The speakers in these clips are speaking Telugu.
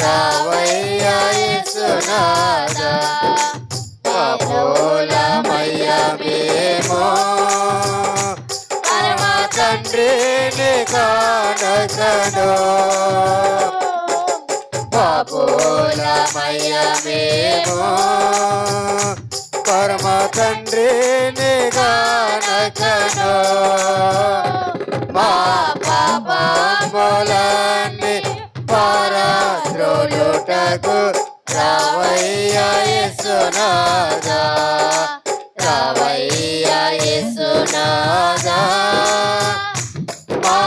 రావయ్యా యేసునాథా పాపులమయ్యా మేము పరమ తండ్రిని కానకను పాపులమయ్యా మేము పరమ తండ్రిని కానకను మా పాపములన్నీ పారద్రోలుటకు రావయ్యా యేసునాథా రావయ్యా యేసునాథా మా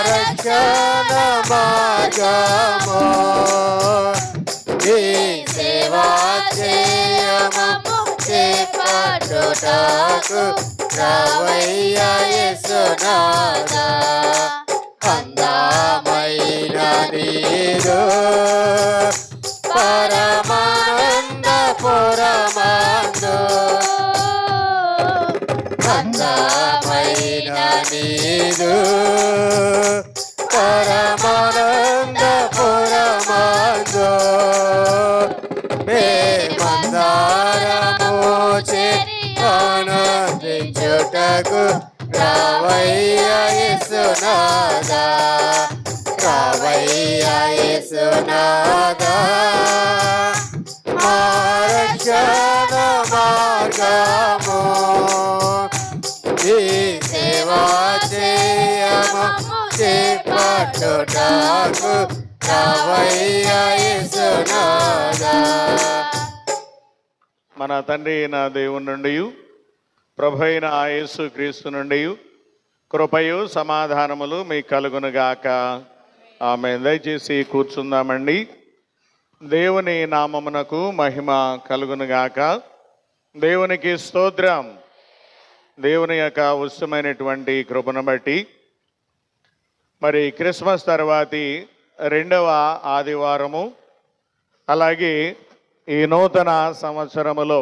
రక్షణ మార్గము నీ సేవా చేయమము చేపట్టుటకు రావయ్యా యేసునాథా అందమైన నీరు పరమానందపురమందు అందమైన నీరు పరమానందపురమందు మేమందరము చేరి ఆనందించుటకు రావయ్యా యేసునాథా రావయ్యా యేసునాథా మా రక్షణ మార్గము నీ సేవా చేయమము చేపట్టుటకు రావయ్యా యేసునాథా. మన తండ్రి నా దేవుని నుండి ప్రభు అయిన యేసు క్రీస్తు నుండి కృపయు సమాధానములు మీకు కలుగునుగాక. ఆమె దయచేసి కూర్చుందామండి. దేవుని నామమునకు మహిమ కలుగునుగాక. దేవునికి స్తోత్రం. దేవుని యొక్క ఉచితమైనటువంటి కృపను బట్టి మరి క్రిస్మస్ తర్వాతి రెండవ ఆదివారము అలాగే ఈ నూతన సంవత్సరములో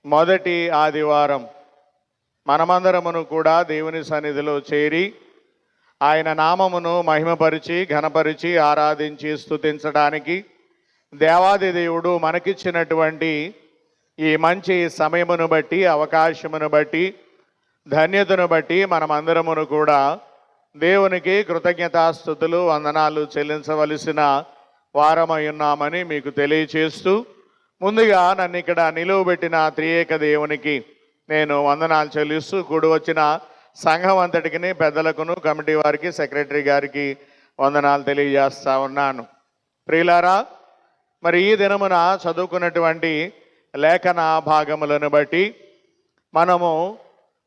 మొదటి ఆదివారం మనమందరమును కూడా దేవుని సన్నిధిలో చేరి ఆయన నామమును మహిమపరిచి ఘనపరిచి ఆరాధించి స్తుతించడానికి దేవాది దేవుడు మనకిచ్చినటువంటి ఈ మంచి సమయమును బట్టి అవకాశమును బట్టి ధన్యతను బట్టి మనమందరమును కూడా దేవునికి కృతజ్ఞతాస్తుతులు వందనాలు చెల్లించవలసిన వారమై ఉన్నామని మీకు తెలియచేస్తూ ముందుగా నన్ను ఇక్కడ నిలువబెట్టిన త్రియేక దేవునికి నేను వందనాలు చెల్లిస్తూ కూడి వచ్చిన సంఘం అంతటికి పెద్దలకును కమిటీ వారికి సెక్రటరీ గారికి వందనాలు తెలియజేస్తా ఉన్నాను. ప్రియులారా, మరి ఈ దినమున చదువుకున్నటువంటి లేఖన భాగములను బట్టి మనము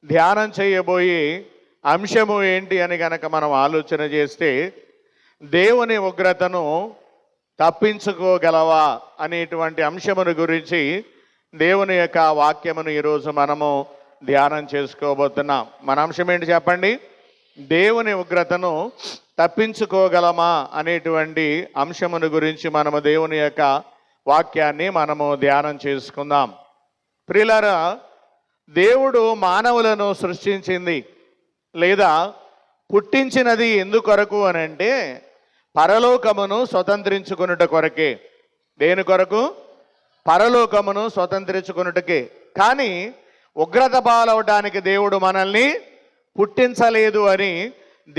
ధ్యానం చేయబోయే అంశము ఏంటి అని కనుక మనం ఆలోచన చేస్తే దేవుని ఉగ్రతను తప్పించుకోగలవా అనేటువంటి అంశమును గురించి దేవుని యొక్క వాక్యమును ఈరోజు మనము ధ్యానం చేసుకోబోతున్నాం. మన అంశం ఏంటి చెప్పండి? దేవుని ఉగ్రతను తప్పించుకోగలమా అనేటువంటి అంశమును గురించి మనము దేవుని యొక్క వాక్యాన్ని మనము ధ్యానం చేసుకుందాం. ప్రియులారా, దేవుడు మానవులను సృష్టించింది లేదా పుట్టించినది ఎందుకొరకు అని అంటే పరలోకమును స్వతంత్రించుకున్నట కొరకే. దేని కొరకు? పరలోకమును స్వతంత్రించుకున్నటకే. కానీ ఉగ్రత పాలవడానికి దేవుడు మనల్ని పుట్టించలేదు అని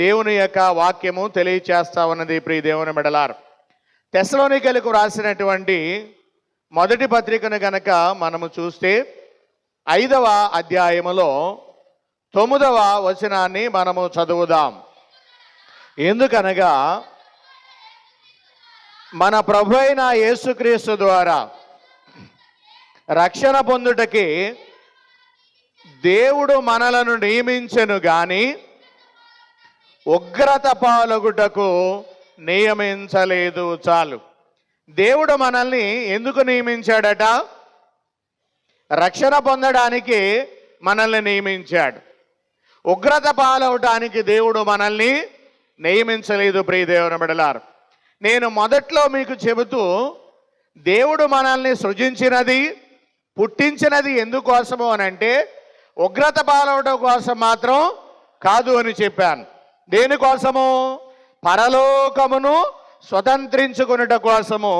దేవుని యొక్క వాక్యము తెలియచేస్తా ఉన్నది. ప్రియ దేవుని బిడ్డలారా, తెస్సలోనికీయులకు రాసినటువంటి మొదటి పత్రికను గనక మనము చూస్తే 5వ అధ్యాయములో 9వ వచనాన్ని మనము చదువుదాం. ఎందుకనగా మన ప్రభు అయిన యేసుక్రీస్తు ద్వారా రక్షణ పొందుటకి దేవుడు మనలను నియమించెను గాని ఉగ్రత పాలగుటకు నియమించలేదు. చాలు. దేవుడు మనల్ని ఎందుకు నియమించాడట? రక్షణ పొందడానికి మనల్ని నియమించాడు. ఉగ్రత పాలవటానికి దేవుడు మనల్ని నియమించలేదు. ప్రియ దేవుని బిడ్డలారా, నేను మొదట్లో మీకు చెబుతూ దేవుడు మనల్ని సృజించినది పుట్టించినది ఎందుకోసము అని అంటే ఉగ్రత పాలవడం కోసం మాత్రం కాదు అని చెప్పాను. దేనికోసము? పరలోకమును స్వతంత్రించుకునుట కోసము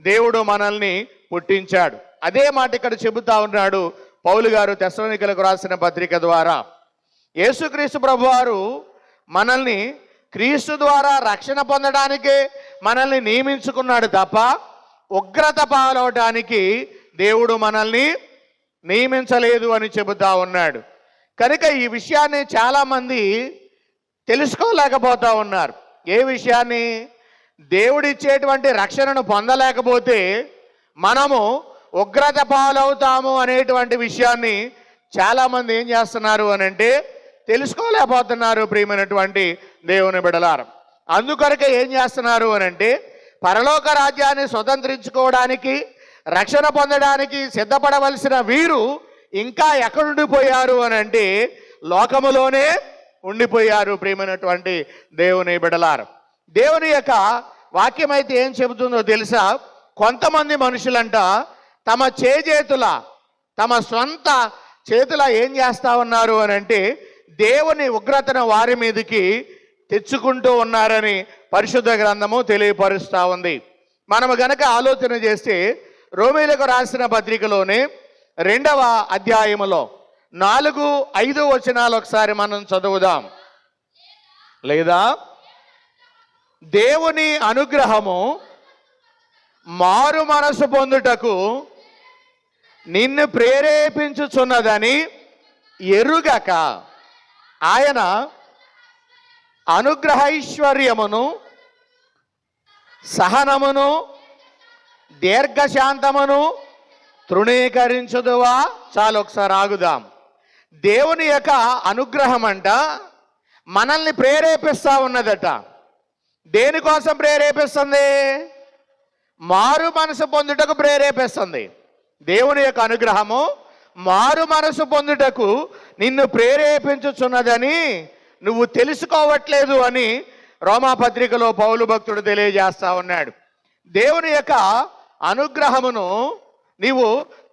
దేవుడు మనల్ని పుట్టించాడు. అదే మాట ఇక్కడ చెబుతా ఉన్నాడు పౌలు గారు తెస్సలోనికలకు రాసిన పత్రిక ద్వారా. యేసుక్రీస్తు ప్రభువారు మనల్ని క్రీస్తు ద్వారా రక్షణ పొందడానికే మనల్ని నియమించుకున్నాడు తప్ప ఉగ్రత పాలవటానికి దేవుడు మనల్ని నియమించలేదు అని చెబుతా ఉన్నాడు. కనుక ఈ విషయాన్ని చాలామంది తెలుసుకోలేకపోతా ఉన్నారు. ఏ విషయాన్ని? దేవుడిచ్చేటువంటి రక్షణను పొందలేకపోతే మనము ఉగ్రత పాలవుతాము అనేటువంటి విషయాన్ని చాలామంది ఏం చేస్తున్నారు అని అంటే తెలుసుకోలేకపోతున్నారు. ప్రియమైనటువంటి దేవుని బిడ్డలారా, అందుకొరకే ఏం చేస్తున్నారు అని అంటే పరలోక రాజ్యాన్ని స్వతంత్రించుకోవడానికి రక్షణ పొందడానికి సిద్ధపడవలసిన వీరు ఇంకా ఎక్కడుండిపోయారు అని అంటే లోకములోనే ఉండిపోయారు. ప్రియమైనటువంటి దేవుని బిడ్డలారా, దేవుని యొక్క వాక్యం అయితే ఏం చెబుతుందో తెలుసా? కొంతమంది మనుషులంట తమ తమ సొంత చేతుల ఏం చేస్తా ఉన్నారు అని అంటే దేవుని ఉగ్రతను వారి మీదకి తెచ్చుకుంటూ ఉన్నారని పరిశుద్ధ గ్రంథము తెలియపరుస్తూ ఉంది. మనము గనక ఆలోచన చేస్తే రోమీయులకు రాసిన పత్రికలోనే 2వ అధ్యాయములో 4-5 వచనాలు ఒకసారి మనం చదువుదాం. లేదా దేవుని అనుగ్రహము మారు మనసు పొందుటకు నిన్ను ప్రేరేపించుచున్నదని ఎరుగక ఆయన అనుగ్రహైశ్వర్యమును సహనమును దీర్ఘశాంతమును తృణీకరించుదువా? చాలు ఒకసారి ఆగుదాం. దేవుని యొక్క అనుగ్రహం అంట మనల్ని ప్రేరేపిస్తూ ఉన్నదట. దేనికోసం ప్రేరేపిస్తుంది? మారు మనసు పొందుటకు ప్రేరేపిస్తుంది. దేవుని యొక్క అనుగ్రహము మారు మనసు పొందుటకు నిన్ను ప్రేరేపించుచున్నదని నువ్వు తెలుసుకోవట్లేదు అని రోమాపత్రికలో పౌలు భక్తుడు తెలియజేస్తా ఉన్నాడు. దేవుని యొక్క అనుగ్రహమును నీవు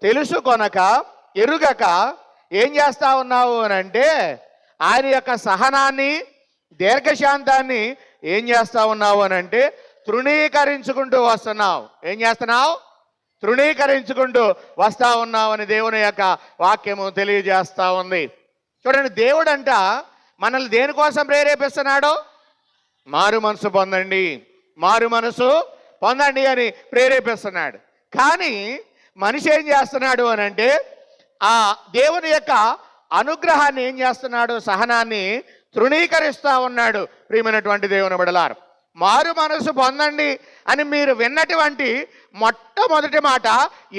తెలుసుకొనక ఎరుగక ఏం చేస్తా ఉన్నావు అని అంటే ఆయన యొక్క సహనాన్ని దీర్ఘశాంతాన్ని ఏం చేస్తా ఉన్నావు అని అంటే తృణీకరించుకుంటూ వస్తున్నావు. ఏం చేస్తున్నావు? తృణీకరించుకుంటూ వస్తా ఉన్నావు అని దేవుని యొక్క వాక్యము తెలియజేస్తా ఉంది. చూడండి, దేవుడంట మనల్ని దేనికోసం ప్రేరేపిస్తున్నాడు? మారు మనసు పొందండి, మారు మనసు పొందండి అని ప్రేరేపిస్తున్నాడు. కానీ మనిషి ఏం చేస్తున్నాడు అని అంటే ఆ దేవుని యొక్క అనుగ్రహాన్ని ఏం చేస్తున్నాడు? సహనాన్ని తృణీకరిస్తూ ఉన్నాడు. ప్రియమైనటువంటి దేవుని బిడ్డలారా, మారు మనసు పొందండి అని మీరు విన్నటువంటి మొట్టమొదటి మాట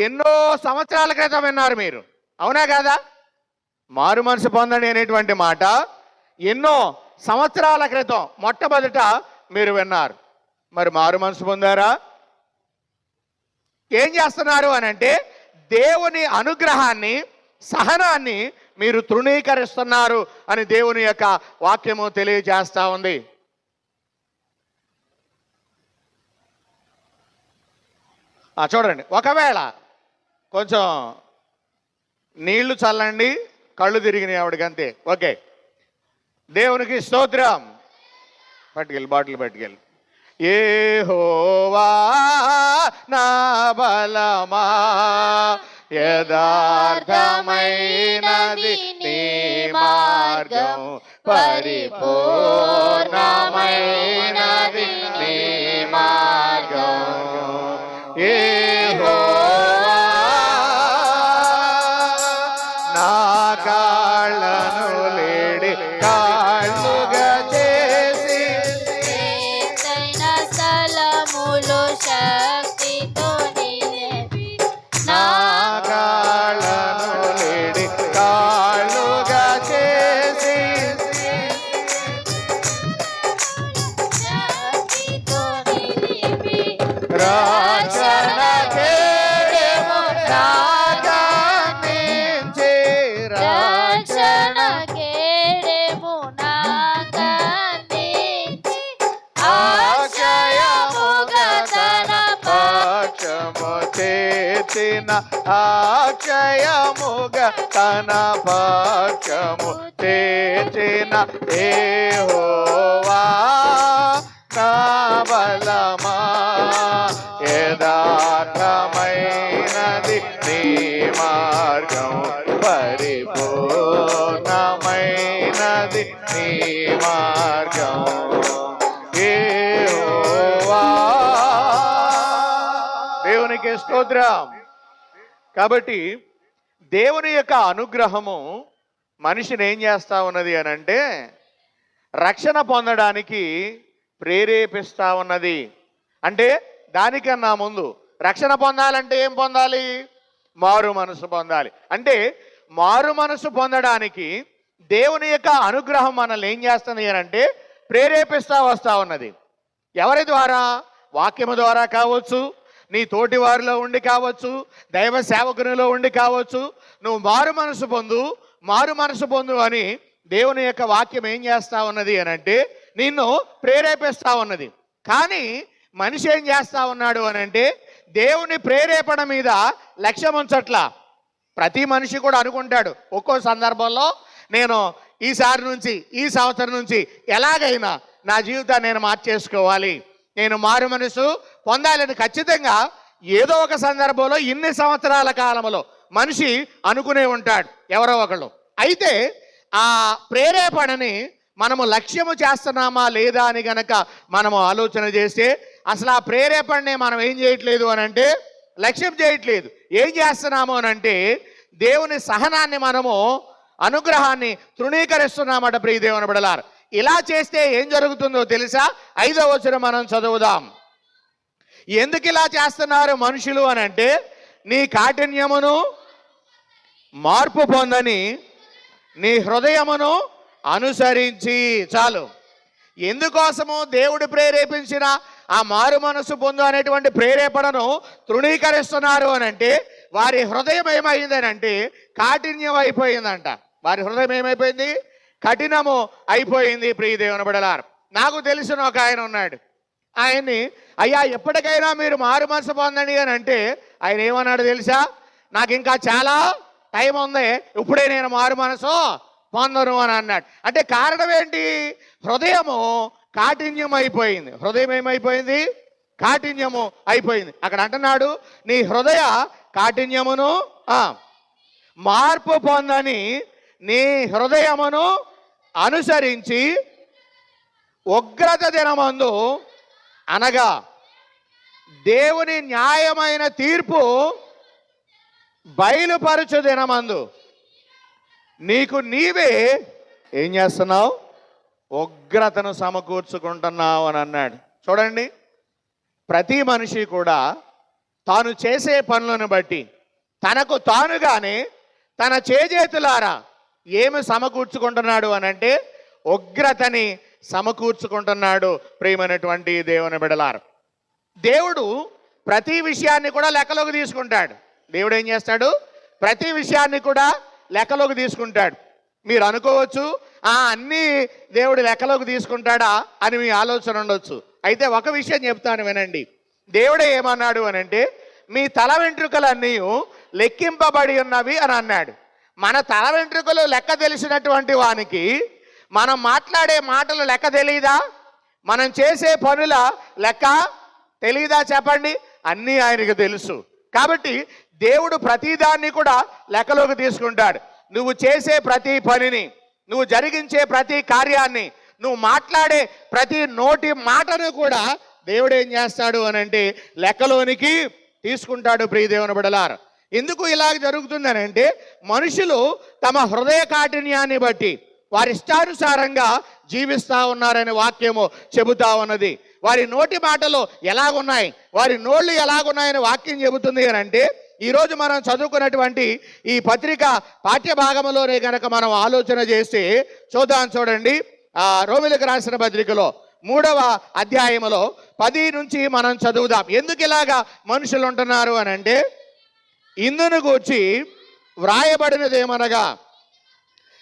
ఎన్నో సంవత్సరాల క్రితం విన్నారు మీరు, అవునా కాదా? మారు మనసు పొందండి అనేటువంటి మాట ఎన్నో సంవత్సరాల క్రితం మొట్టమొదట మీరు విన్నారు. మరి మారు మనసు పొందారా? ఏం చేస్తున్నారు అని అంటే దేవుని అనుగ్రహాన్ని సహనాన్ని మీరు తృణీకరిస్తున్నారు అని దేవుని యొక్క వాక్యము తెలియజేస్తా ఉంది. చూడండి, ఒకవేళ కొంచెం నీళ్లు చల్లండి, కళ్ళు తిరిగినాయి ఆవిడకంతే. ఓకే, దేవునికి స్తోత్రం. పట్టుకెళ్ళి బాటిల్ పట్టుకెళ్ళి. యెహోవా నా బలమా యథార్థమైనది నీ మార్గం పరిపూర్ణమైనది నీ మార్గం. యెహోవా నా కాళ్ళను లేడి కాళ్ళుగా చేసి స్థలములో శక్తితో నా కాళ్ళను లేడి కాళ్ళుగా చేసి రక్షణ కేడెము నాగా నించి రక్షణ కేడెము నాగా నించి అక్షయముగా తన పక్షము చేసిన అక్షయముగా తన పక్షము చేసిన యెహోవా నా బలమా యథార్థమైనది నీ మార్గం, పరిపూర్ణమైనది నీ మార్గం యెహోవా. దేవునికి స్తోత్రం. కాబట్టి దేవుని యొక్క అనుగ్రహము మనిషిని ఏం చేస్తా ఉన్నది అని అంటే రక్షణ పొందడానికి ప్రేరేపిస్తా ఉన్నది. అంటే దానికన్నా ముందు రక్షణ పొందాలంటే ఏం పొందాలి? మారు మనసు పొందాలి. అంటే మారు మనసు పొందడానికి దేవుని యొక్క అనుగ్రహం మనల్ని ఏం చేస్తుంది అని అంటే ప్రేరేపిస్తా వస్తా ఉన్నది. ఎవరి ద్వారా? వాక్యము ద్వారా కావచ్చు, నీ తోటి వారిలో ఉండి కావచ్చు, దైవ సేవకునిలో ఉండి కావచ్చు. నువ్వు మారు మనసు పొందు, మారు మనసు పొందు అని దేవుని యొక్క వాక్యం ఏం చేస్తా ఉన్నది అని అంటే నిన్ను ప్రేరేపిస్తా ఉన్నది. కానీ మనిషి ఏం చేస్తా ఉన్నాడు అని అంటే దేవుని ప్రేరేపణ మీద లక్ష్యం ఉంచట్లా. ప్రతి మనిషి కూడా అనుకుంటాడు ఒక్కో సందర్భంలో నేను ఈసారి నుంచి ఈ సంవత్సరం నుంచి ఎలాగైనా నా జీవితాన్ని నేను మార్చేసుకోవాలి, నేను మారు మనసు పొందాలని ఖచ్చితంగా ఏదో ఒక సందర్భంలో ఇన్ని సంవత్సరాల కాలంలో మనిషి అనుకునే ఉంటాడు ఎవరో ఒకళ్ళు. అయితే ఆ ప్రేరేపణని మనము లక్ష్యము చేస్తున్నామా లేదా అని గనక మనము ఆలోచన చేస్తే అసలు ఆ ప్రేరేపణని మనం ఏం చేయట్లేదు అని అంటే లక్ష్యం చేయట్లేదు. ఏం చేస్తున్నాము అని అంటే దేవుని సహనాన్ని మనము అనుగ్రహాన్ని తృణీకరిస్తున్నామట. ప్రియ దేవుని బిడ్డలారా, ఇలా చేస్తే ఏం జరుగుతుందో తెలుసా? 5వ వచనం మనం చదువుదాం. ఎందుకు ఇలా చేస్తున్నారు మనుషులు అని అంటే నీ కాఠిన్యమును మార్పు పొందని నీ హృదయమును అనుసరించి. చాలు. ఎందుకోసము దేవుడు ప్రేరేపించిన ఆ మారు మనసు పొందు అనేటువంటి ప్రేరేపణను తృణీకరిస్తున్నారు అని అంటే వారి హృదయం ఏమైందని అంటే కాఠిన్యం అయిపోయిందంట. వారి హృదయం ఏమైపోయింది? కఠినము అయిపోయింది. ప్రియ దేవుని బిడ్డలారా, నాకు తెలిసిన ఒక ఆయన ఉన్నాడు. ఆయన్ని అయ్యా ఎప్పటికైనా మీరు మారు మనసు పొందండి అని అంటే ఆయన ఏమన్నాడు తెలుసా? నాకు ఇంకా చాలా టైం ఉంది, ఇప్పుడే నేను మారు మనసు పొందను అని అన్నాడు. అంటే కారణం ఏంటి? హృదయము కాఠిన్యం అయిపోయింది. హృదయం ఏమైపోయింది? కాఠిన్యము అయిపోయింది. అక్కడ అంటున్నాడు నీ హృదయ కాఠిన్యమును మార్పు పొందని నీ హృదయమును అనుసరించి ఉగ్రత దినమందు అనగా దేవుని న్యాయమైన తీర్పు బయలుపరచు దినమందు నీకు నీవే ఏం చేస్తున్నావు? ఉగ్రతను సమకూర్చుకుంటున్నావు అని అన్నాడు. చూడండి, ప్రతి మనిషి కూడా తాను చేసే పనులను బట్టి తనకు తానుగానే తన చేజేతులారా ఏమి సమకూర్చుకుంటున్నాడు అని అంటే ఉగ్రతని సమకూర్చుకుంటున్నాడు. ప్రియమైనటువంటి దేవుని బిడ్డలారా, దేవుడు ప్రతి విషయాన్ని కూడా లెక్కలోకి తీసుకుంటాడు. దేవుడు ఏం చేస్తాడు? ప్రతి విషయాన్ని కూడా లెక్కలోకి తీసుకుంటాడు. మీరు అనుకోవచ్చు అన్నీ దేవుడు లెక్కలోకి తీసుకుంటాడా అని మీ ఆలోచన ఉండొచ్చు. అయితే ఒక విషయం చెప్తాను వినండి. దేవుడే ఏమన్నాడు అని అంటే మీ తల వెంట్రుకలన్నీ లెక్కింపబడి ఉన్నవి అని అన్నాడు. మన తల వెంట్రుకలు లెక్క తెలిసినటువంటి వానికి మనం మాట్లాడే మాటలు లెక్క తెలీదా? మనం చేసే పనుల లెక్క తెలీదా? చెప్పండి. అన్నీ ఆయనకు తెలుసు. కాబట్టి దేవుడు ప్రతిదాన్ని కూడా లెక్కలోకి తీసుకుంటాడు. నువ్వు చేసే ప్రతి పనిని, నువ్వు జరిగించే ప్రతి కార్యాన్ని, నువ్వు మాట్లాడే ప్రతి నోటి మాటను కూడా దేవుడు ఏం చేస్తాడు అని అంటే లెక్కలోనికి తీసుకుంటాడు. ప్రియ దేవుని బిడ్డలారా, ఎందుకు ఇలాగ జరుగుతుందని అంటే మనుషులు తమ హృదయ కాఠిన్యాన్ని బట్టి వారి ఇష్టానుసారంగా జీవిస్తూ ఉన్నారనే వాక్యము చెబుతా ఉన్నది. వారి నోటి మాటలు ఎలాగున్నాయి, వారి నోళ్ళు ఎలాగున్నాయని వాక్యం చెబుతుంది అని అంటే ఈరోజు మనం చదువుకున్నటువంటి ఈ పత్రిక పాఠ్య భాగంలోనే కనుక మనం ఆలోచన చేస్తే చూడండి. రోమిలకు రాసిన పత్రికలో 3వ అధ్యాయములో 10 నుంచి మనం చదువుదాం. ఎందుకు ఇలాగా మనుషులు ఉంటున్నారు అని అంటే ఇందును గూర్చి వ్రాయబడినదేమనగా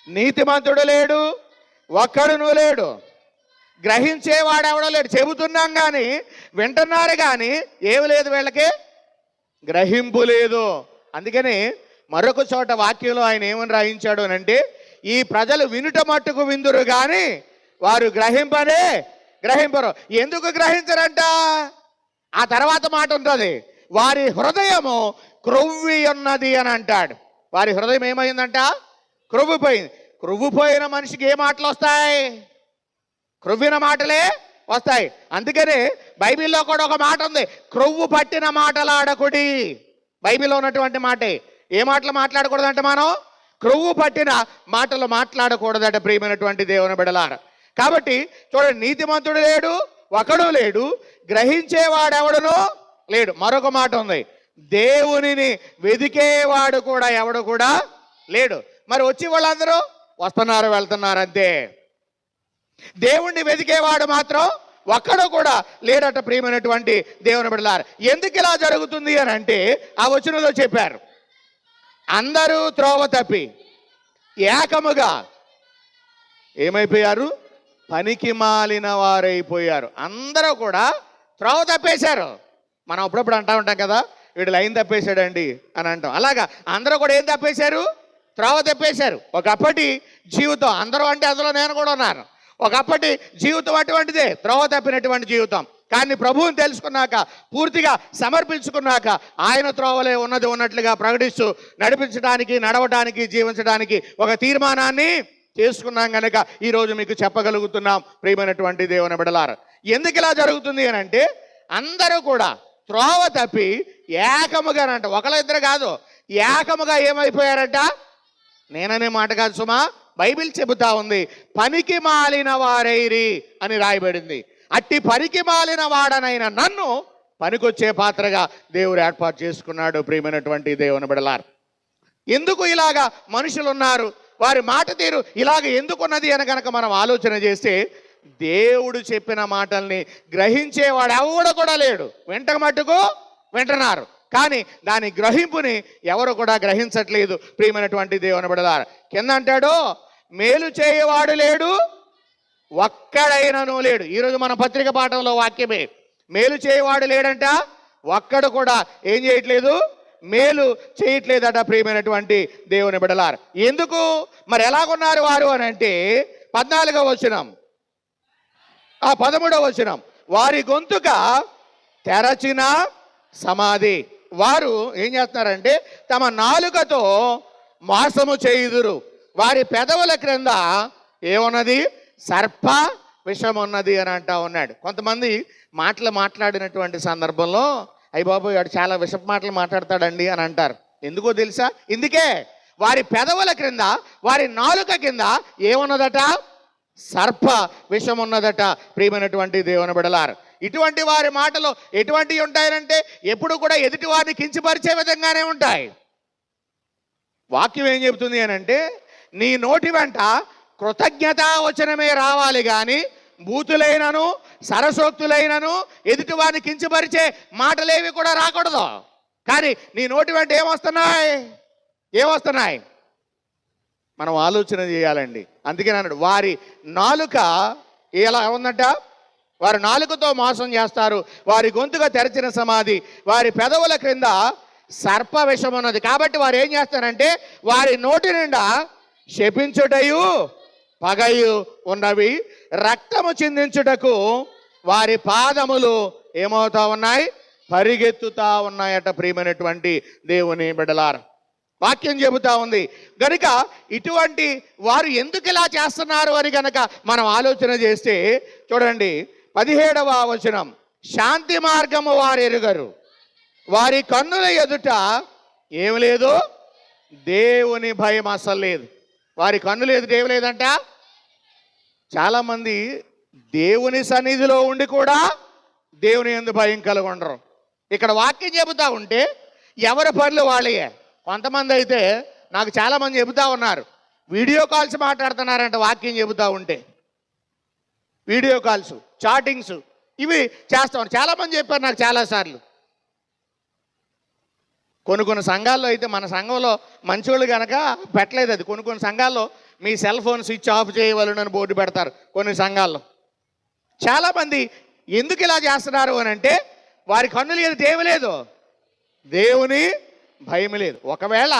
నీతిమంతుడు లేడు, ఒక్కడునూ లేడు, గ్రహించేవాడెవడో లేడు. చెబుతున్నాం కానీ, వింటున్నారు కానీ ఏమి లేదు, వీళ్ళకి గ్రహింపు లేదు. అందుకని మరొక చోట వాక్యంలో ఆయన ఏమని రాయించాడు అని అంటే ఈ ప్రజలు వినుట మట్టుకు విందురు కానీ వారు గ్రహింపరు. ఎందుకు గ్రహించరంట ఆ తర్వాత మాట ఉంటుంది, వారి హృదయము క్రొవ్వి ఉన్నది అని అంటాడు. వారి హృదయం ఏమైందంట? క్రొవ్విపోయింది. క్రొవ్విపోయిన మనిషికి ఏ మాటలు వస్తాయి? క్రొవ్విన మాటలే వస్తాయి. అందుకనే బైబిల్లో కూడా ఒక మాట ఉంది, క్రొవ్వు పట్టిన మాటలాడకుడి. బైబిల్లో ఉన్నటువంటి మాటే. ఏ మాటలు మాట్లాడకూడదంటే మనం క్రొవ్వు పట్టిన మాటలు మాట్లాడకూడదట ప్రియమైనటువంటి దేవుని బిడ్డలారా. కాబట్టి చూడండి, నీతిమంతుడు లేడు, ఒకడు లేడు, గ్రహించేవాడెవడునో లేడు. మరొక మాట ఉంది, దేవునిని వెదికేవాడు కూడా ఎవడు కూడా లేడు. మరి వచ్చి వాళ్ళందరూ వస్తున్నారు, వెళ్తున్నారు అంతే. దేవుణ్ణి వెదికేవాడు మాత్రం ఒక్కడు కూడా లేడట ప్రియమైనటువంటి దేవుని బిడ్డలారా. ఎందుకు ఇలా జరుగుతుంది అని అంటే ఆ వచనంలో చెప్పారు, అందరూ త్రోవ తప్పి ఏకముగా ఏమైపోయారు? పనికి మాలిన వారైపోయారు. అందరూ కూడా త్రోవ తప్పేశారు. మనం అప్పుడప్పుడు అంటూ ఉంటాం కదా, వీడు లైన్ తప్పేశాడండి అని అంటాం. అలాగా అందరూ కూడా ఏం తప్పేశారు? త్రోవ తప్పేశారు. ఒకప్పటి జీవితం, అందరూ అంటే అందులో నేను కూడా ఉన్నాను, ఒకప్పటి జీవితం అటువంటిదే, త్రోవ తప్పినటువంటి జీవితం. కానీ ప్రభువుని తెలుసుకున్నాక, పూర్తిగా సమర్పించుకున్నాక, ఆయన త్రోవలే ఉన్నది ఉన్నట్లుగా ప్రకటిస్తూ నడిపించడానికి, నడవడానికి, జీవించడానికి ఒక తీర్మానాన్ని చేసుకున్నాం కనుక ఈరోజు మీకు చెప్పగలుగుతున్నాం ప్రియమైనటువంటి దేవుని బిడ్డలారా. ఎందుకు ఇలా జరుగుతుంది అని అంటే అందరూ కూడా త్రోవ తప్పి ఏకముగానంట, ఒకళ్ళిద్దరు కాదు, ఏకముగా ఏమైపోయారంట? నేననే మాట కాదు సుమా, బైబిల్ చెబుతా ఉంది, పనికి మాలిన వారైరి అని రాయబడింది. అట్టి పనికి మాలిన వాడనైన నన్ను పనికొచ్చే పాత్రగా దేవుడు ఏర్పాటు చేసుకున్నాడు ప్రియమైనటువంటి దేవుని బిడ్డలారా. ఎందుకు ఇలాగా మనుషులు ఉన్నారు, వారి మాట తీరు ఇలాగ ఎందుకున్నది అని కనుక మనం ఆలోచన చేస్తే, దేవుడు చెప్పిన మాటల్ని గ్రహించేవాడు ఎవడు కూడా లేడు. వెంట మట్టుకు వింటున్నారు, కానీ దాని గ్రహింపుని ఎవరు కూడా గ్రహించట్లేదు ప్రియమైనటువంటి దేవుని బిడ్డలారా. కింద అంటాడు, మేలు చేయవాడు లేడు, ఒక్కడైనను లేడు. ఈరోజు మన పత్రిక పాఠంలో వాక్యమే, మేలు చేయవాడు లేడంట, ఒక్కడు కూడా ఏం చేయట్లేదు? మేలు చేయట్లేదట ప్రియమైనటువంటి దేవుని బిడ్డలారా. ఎందుకు మరి ఎలాగున్నారు వారు అని అంటే 14వ వచనం, 13వ వచనం, వారి గొంతుక తెరచిన సమాధి. వారు ఏం చేస్తున్నారంటే తమ నాలుకతో మోసము చేయుదురు, వారి పెదవుల క్రింద ఏమున్నది? సర్ప విషం ఉన్నది అని అంటా ఉన్నాడు. కొంతమంది మాట్లాడినటువంటి సందర్భంలో, అయ్య బాబు వాడు చాలా విషపు మాటలు మాట్లాడతాడండి అని అంటారు. ఎందుకో తెలుసా? ఇందుకే వారి పెదవుల క్రింద, వారి నాలుక కింద ఏమున్నదట? సర్ప విషం ఉన్నదట ప్రియమైనటువంటి దేవుని బిడ్డలారా. ఇటువంటి వారి మాటలు ఎటువంటివి ఉంటాయంటే ఎప్పుడు కూడా ఎదుటి వారిని కించపరిచే విధంగానే ఉంటాయి. వాక్యం ఏం చెబుతుంది అని అంటే, నీ నోటి వెంట కృతజ్ఞతా వచనమే రావాలి కానీ బూతులైనను సరసోక్తులైనను ఎదుటి వారిని కించపరిచే మాటలేవి కూడా రాకూడదు. కానీ నీ నోటి వెంట ఏమొస్తున్నాయి మనం ఆలోచన చేయాలండి. అందుకని అన్నాడు, వారి నాలుక ఎలా ఉందంట? వారి నాలుకతో మోసం చేస్తారు, వారి గొంతుగా తెరచిన సమాధి, వారి పెదవుల క్రింద సర్ప విషం ఉన్నది. కాబట్టి వారు ఏం చేస్తారంటే వారి నోటి నిండా శపించుటయు పగయు ఉన్నవి, రక్తము చిందించుటకు వారి పాదములు ఏమవుతా ఉన్నాయి? పరిగెత్తుతా ఉన్నాయట ప్రియమైనటువంటి దేవుని బిడ్డలారా. వాక్యం చెబుతా ఉంది గనుక ఇటువంటి వారు ఎందుకు ఇలా చేస్తున్నారు అని గనక మనం ఆలోచన చేస్తే చూడండి, 17వ వచనం, శాంతి మార్గము వారు ఎరుగరు, వారి కన్నుల ఎదుట ఏమి లేదు? దేవుని భయం అసలు లేదు. వారి కన్నుల ఎదుట ఏమి లేదంట. చాలామంది దేవుని సన్నిధిలో ఉండి కూడా దేవుని యందు భయం కలిగి ఉండరు. ఇక్కడ వాక్యం చెబుతా ఉంటే ఎవరి పనులు వాళ్ళే. కొంతమంది అయితే నాకు చాలామంది చెబుతా ఉన్నారు, వీడియో కాల్స్ మాట్లాడుతున్నారంట వాక్యం చెబుతా ఉంటే. వీడియో కాల్స్, చాటింగ్స్ ఇవి చేస్తాం. చాలామంది చెప్పారు నాకు చాలాసార్లు. కొన్ని సంఘాల్లో అయితే, మన సంఘంలో మంచోళ్ళు కనుక పెట్టలేదు అది. కొన్ని సంఘాల్లో మీ సెల్ ఫోన్ స్విచ్ ఆఫ్ చేయవలనని బోర్డు పెడతారు కొన్ని సంఘాల్లో. చాలామంది ఎందుకు ఇలా చేస్తున్నారు అని అంటే వారి కన్నులు ఎదుట ఏమి లేదు, దేవుని భయం లేదు. ఒకవేళ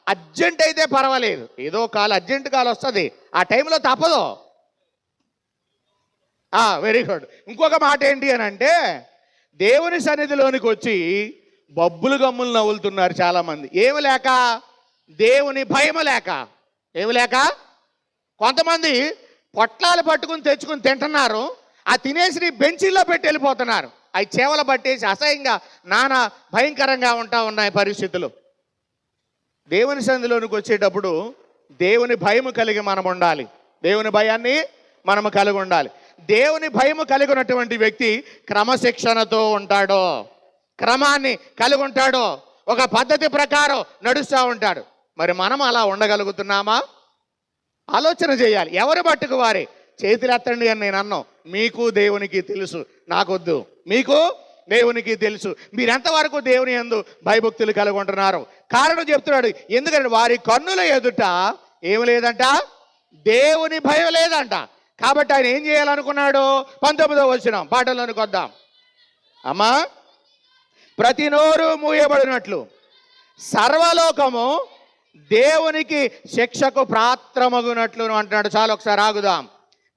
అర్జెంట్ అయితే పర్వాలేదు, ఏదో అర్జెంట్ కాల్ వస్తుంది, ఆ టైంలో తప్పదు. Very good. ఇంకొక మాట ఏంటి అని అంటే, దేవుని సన్నిధిలోనికి వచ్చి బబ్బులు గమ్ములు నవ్వులుతున్నారు చాలామంది. ఏమి లేక? దేవుని భయం లేక. ఏమి లేక? కొంతమంది పొట్లాలు పట్టుకుని తెచ్చుకుని తింటున్నారు, ఆ తినేసి బెంచీల్లో పెట్టి వెళ్ళిపోతున్నారు. అవి చేవలు పట్టేసి అసహ్యంగా నానా భయంకరంగా ఉన్నాయి పరిస్థితులు. దేవుని సన్నిధిలోనికి వచ్చేటప్పుడు దేవుని భయము కలిగి మనం ఉండాలి. దేవుని భయాన్ని మనము కలిగి ఉండాలి. దేవుని భయము కలిగినటువంటి వ్యక్తి క్రమశిక్షణతో ఉంటాడో, క్రమాన్ని కలిగి ఉంటాడో, ఒక పద్ధతి ప్రకారం నడుస్తూ ఉంటాడు. మరి మనం అలా ఉండగలుగుతున్నామా? ఆలోచన చేయాలి. ఎవరు మట్టుకు వారే చేతులెత్తండి అని నేను అన్నాం. మీకు దేవునికి తెలుసు, నాకొద్దు. మీకు దేవునికి తెలుసు మీరెంతవరకు దేవుని యందు భయభక్తులు కలిగి ఉంటున్నారు. కారణం చెప్తున్నాడు. ఎందుకంటే వారి కన్నుల ఎదుట ఏమి లేదంట, దేవుని భయం లేదంట. కాబట్టి ఆయన ఏం చేయాలనుకున్నాడు? 19వ వచనం పాటలోనికి వద్దాం. అమ్మా, ప్రతి నోరు మూయబడినట్లు సర్వలోకము దేవునికి శిక్షకు పాత్రమగునట్లు అంటున్నాడు. చాలు, ఒకసారి ఆగుదాం.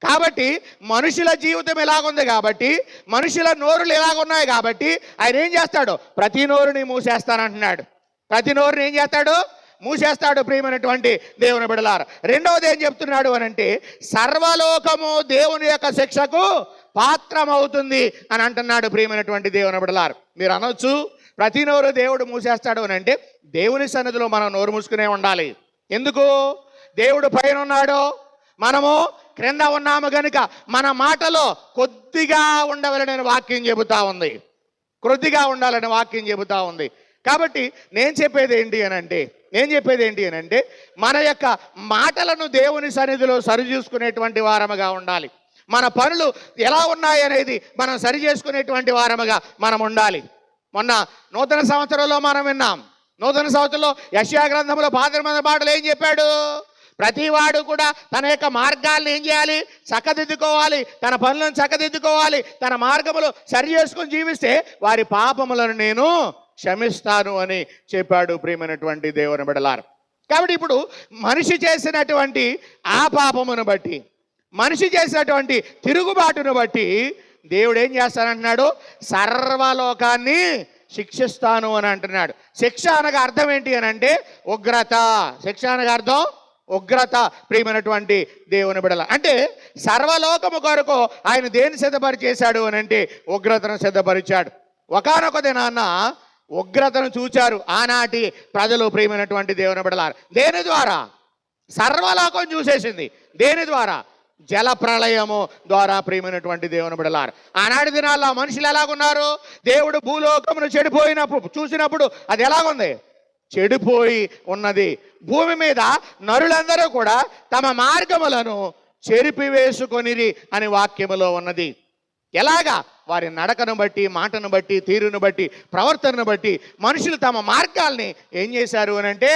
కాబట్టి మనుషుల జీవితం ఎలాగుంది కాబట్టి, మనుషుల నోరులు ఎలాగున్నాయి కాబట్టి ఆయన ఏం చేస్తాడు? ప్రతి నోరుని మూసేస్తానంటున్నాడు. ప్రతి నోరుని ఏం చేస్తాడు? మూసేస్తాడు. ప్రియమైనటువంటి దేవుని బిడ్డలారా, రెండవది ఏం చెప్తున్నాడు అనంటే, సర్వలోకము దేవుని యొక్క శిక్షకు పాత్రమవుతుంది అని అంటున్నాడు. ప్రియమైనటువంటి దేవుని బిడ్డలారా, మీరు అనొచ్చు ప్రతి నోరు దేవుడు మూసేస్తాడు అని అంటే, దేవుని సన్నిధిలో మనం నోరు మూసుకునే ఉండాలి. ఎందుకు? దేవుడు పైన ఉన్నాడు, మనము క్రింద ఉన్నాము గనుక మన మాటలో కొద్దిగా ఉండవలనని వాక్యం చెబుతా ఉంది. కొద్దిగా ఉండాలని వాక్యం చెబుతా ఉంది. కాబట్టి నేను చెప్పేది ఏంటి అని అంటే మన యొక్క మాటలను దేవుని సన్నిధిలో సరిచూసుకునేటువంటి వారముగా ఉండాలి. మన పనులు ఎలా ఉన్నాయి అనేది మనం సరి చేసుకునేటువంటి వారముగా మనం ఉండాలి. మొన్న నూతన సంవత్సరంలో మనం విన్నాం. నూతన సంవత్సరంలో యెషయా గ్రంథంలో పాత్రమైన మాటలు ఏం చెప్పాడు? ప్రతివాడు కూడా తన యొక్క మార్గాలను ఏం చేయాలి? చక్కదిద్దుకోవాలి. తన పనులను చక్కదిద్దుకోవాలి. తన మార్గములు సరి చేసుకుని జీవిస్తే వారి పాపములను నేను క్షమిస్తాను అని చెప్పాడు. ప్రియమైనటువంటి దేవుని బిడ్డలారా, కాబట్టి ఇప్పుడు మనిషి చేసినటువంటి ఆ పాపమును బట్టి, మనిషి చేసినటువంటి తిరుగుబాటును బట్టి దేవుడు ఏం చేస్తానంటున్నాడు? సర్వలోకాన్ని శిక్షిస్తాను అని అంటున్నాడు. శిక్ష అనగా అర్థం ఏంటి అని అంటే ఉగ్రత. శిక్ష అనగా అర్థం ఉగ్రత. ప్రియమైనటువంటి దేవుని బిడ్డల, అంటే సర్వలోకము కొరకు ఆయన దేని సిద్ధపరిచేశాడు అని అంటే ఉగ్రతను సిద్ధపరిచాడు. ఒకానొక దినాన్న ఉగ్రతను చూచారు ఆనాటి ప్రజలు. ప్రియమైనటువంటి దేవుని బిడ్డలారా, దేని ద్వారా? సర్వలోకం చూసేసింది. దేని ద్వారా? జల ప్రళయము ద్వారా. ప్రియమైనటువంటి దేవుని బిడ్డలారా, ఆనాటి దినాల్లో మనుషులు ఎలాగున్నారు? దేవుడు భూలోకమును చెడిపోయినప్పుడు చూసినప్పుడు అది ఎలాగుంది? చెడిపోయి ఉన్నది. భూమి మీద నరులందరూ కూడా తమ మార్గములను చెరిపివేసుకొనిరి అని వాక్యములో ఉన్నది. ఎలాగా? వారి నడకను బట్టి, మాటను బట్టి, తీరును బట్టి, ప్రవర్తనను బట్టి మనుషులు తమ మార్గాల్ని ఏం చేశారు అని అంటే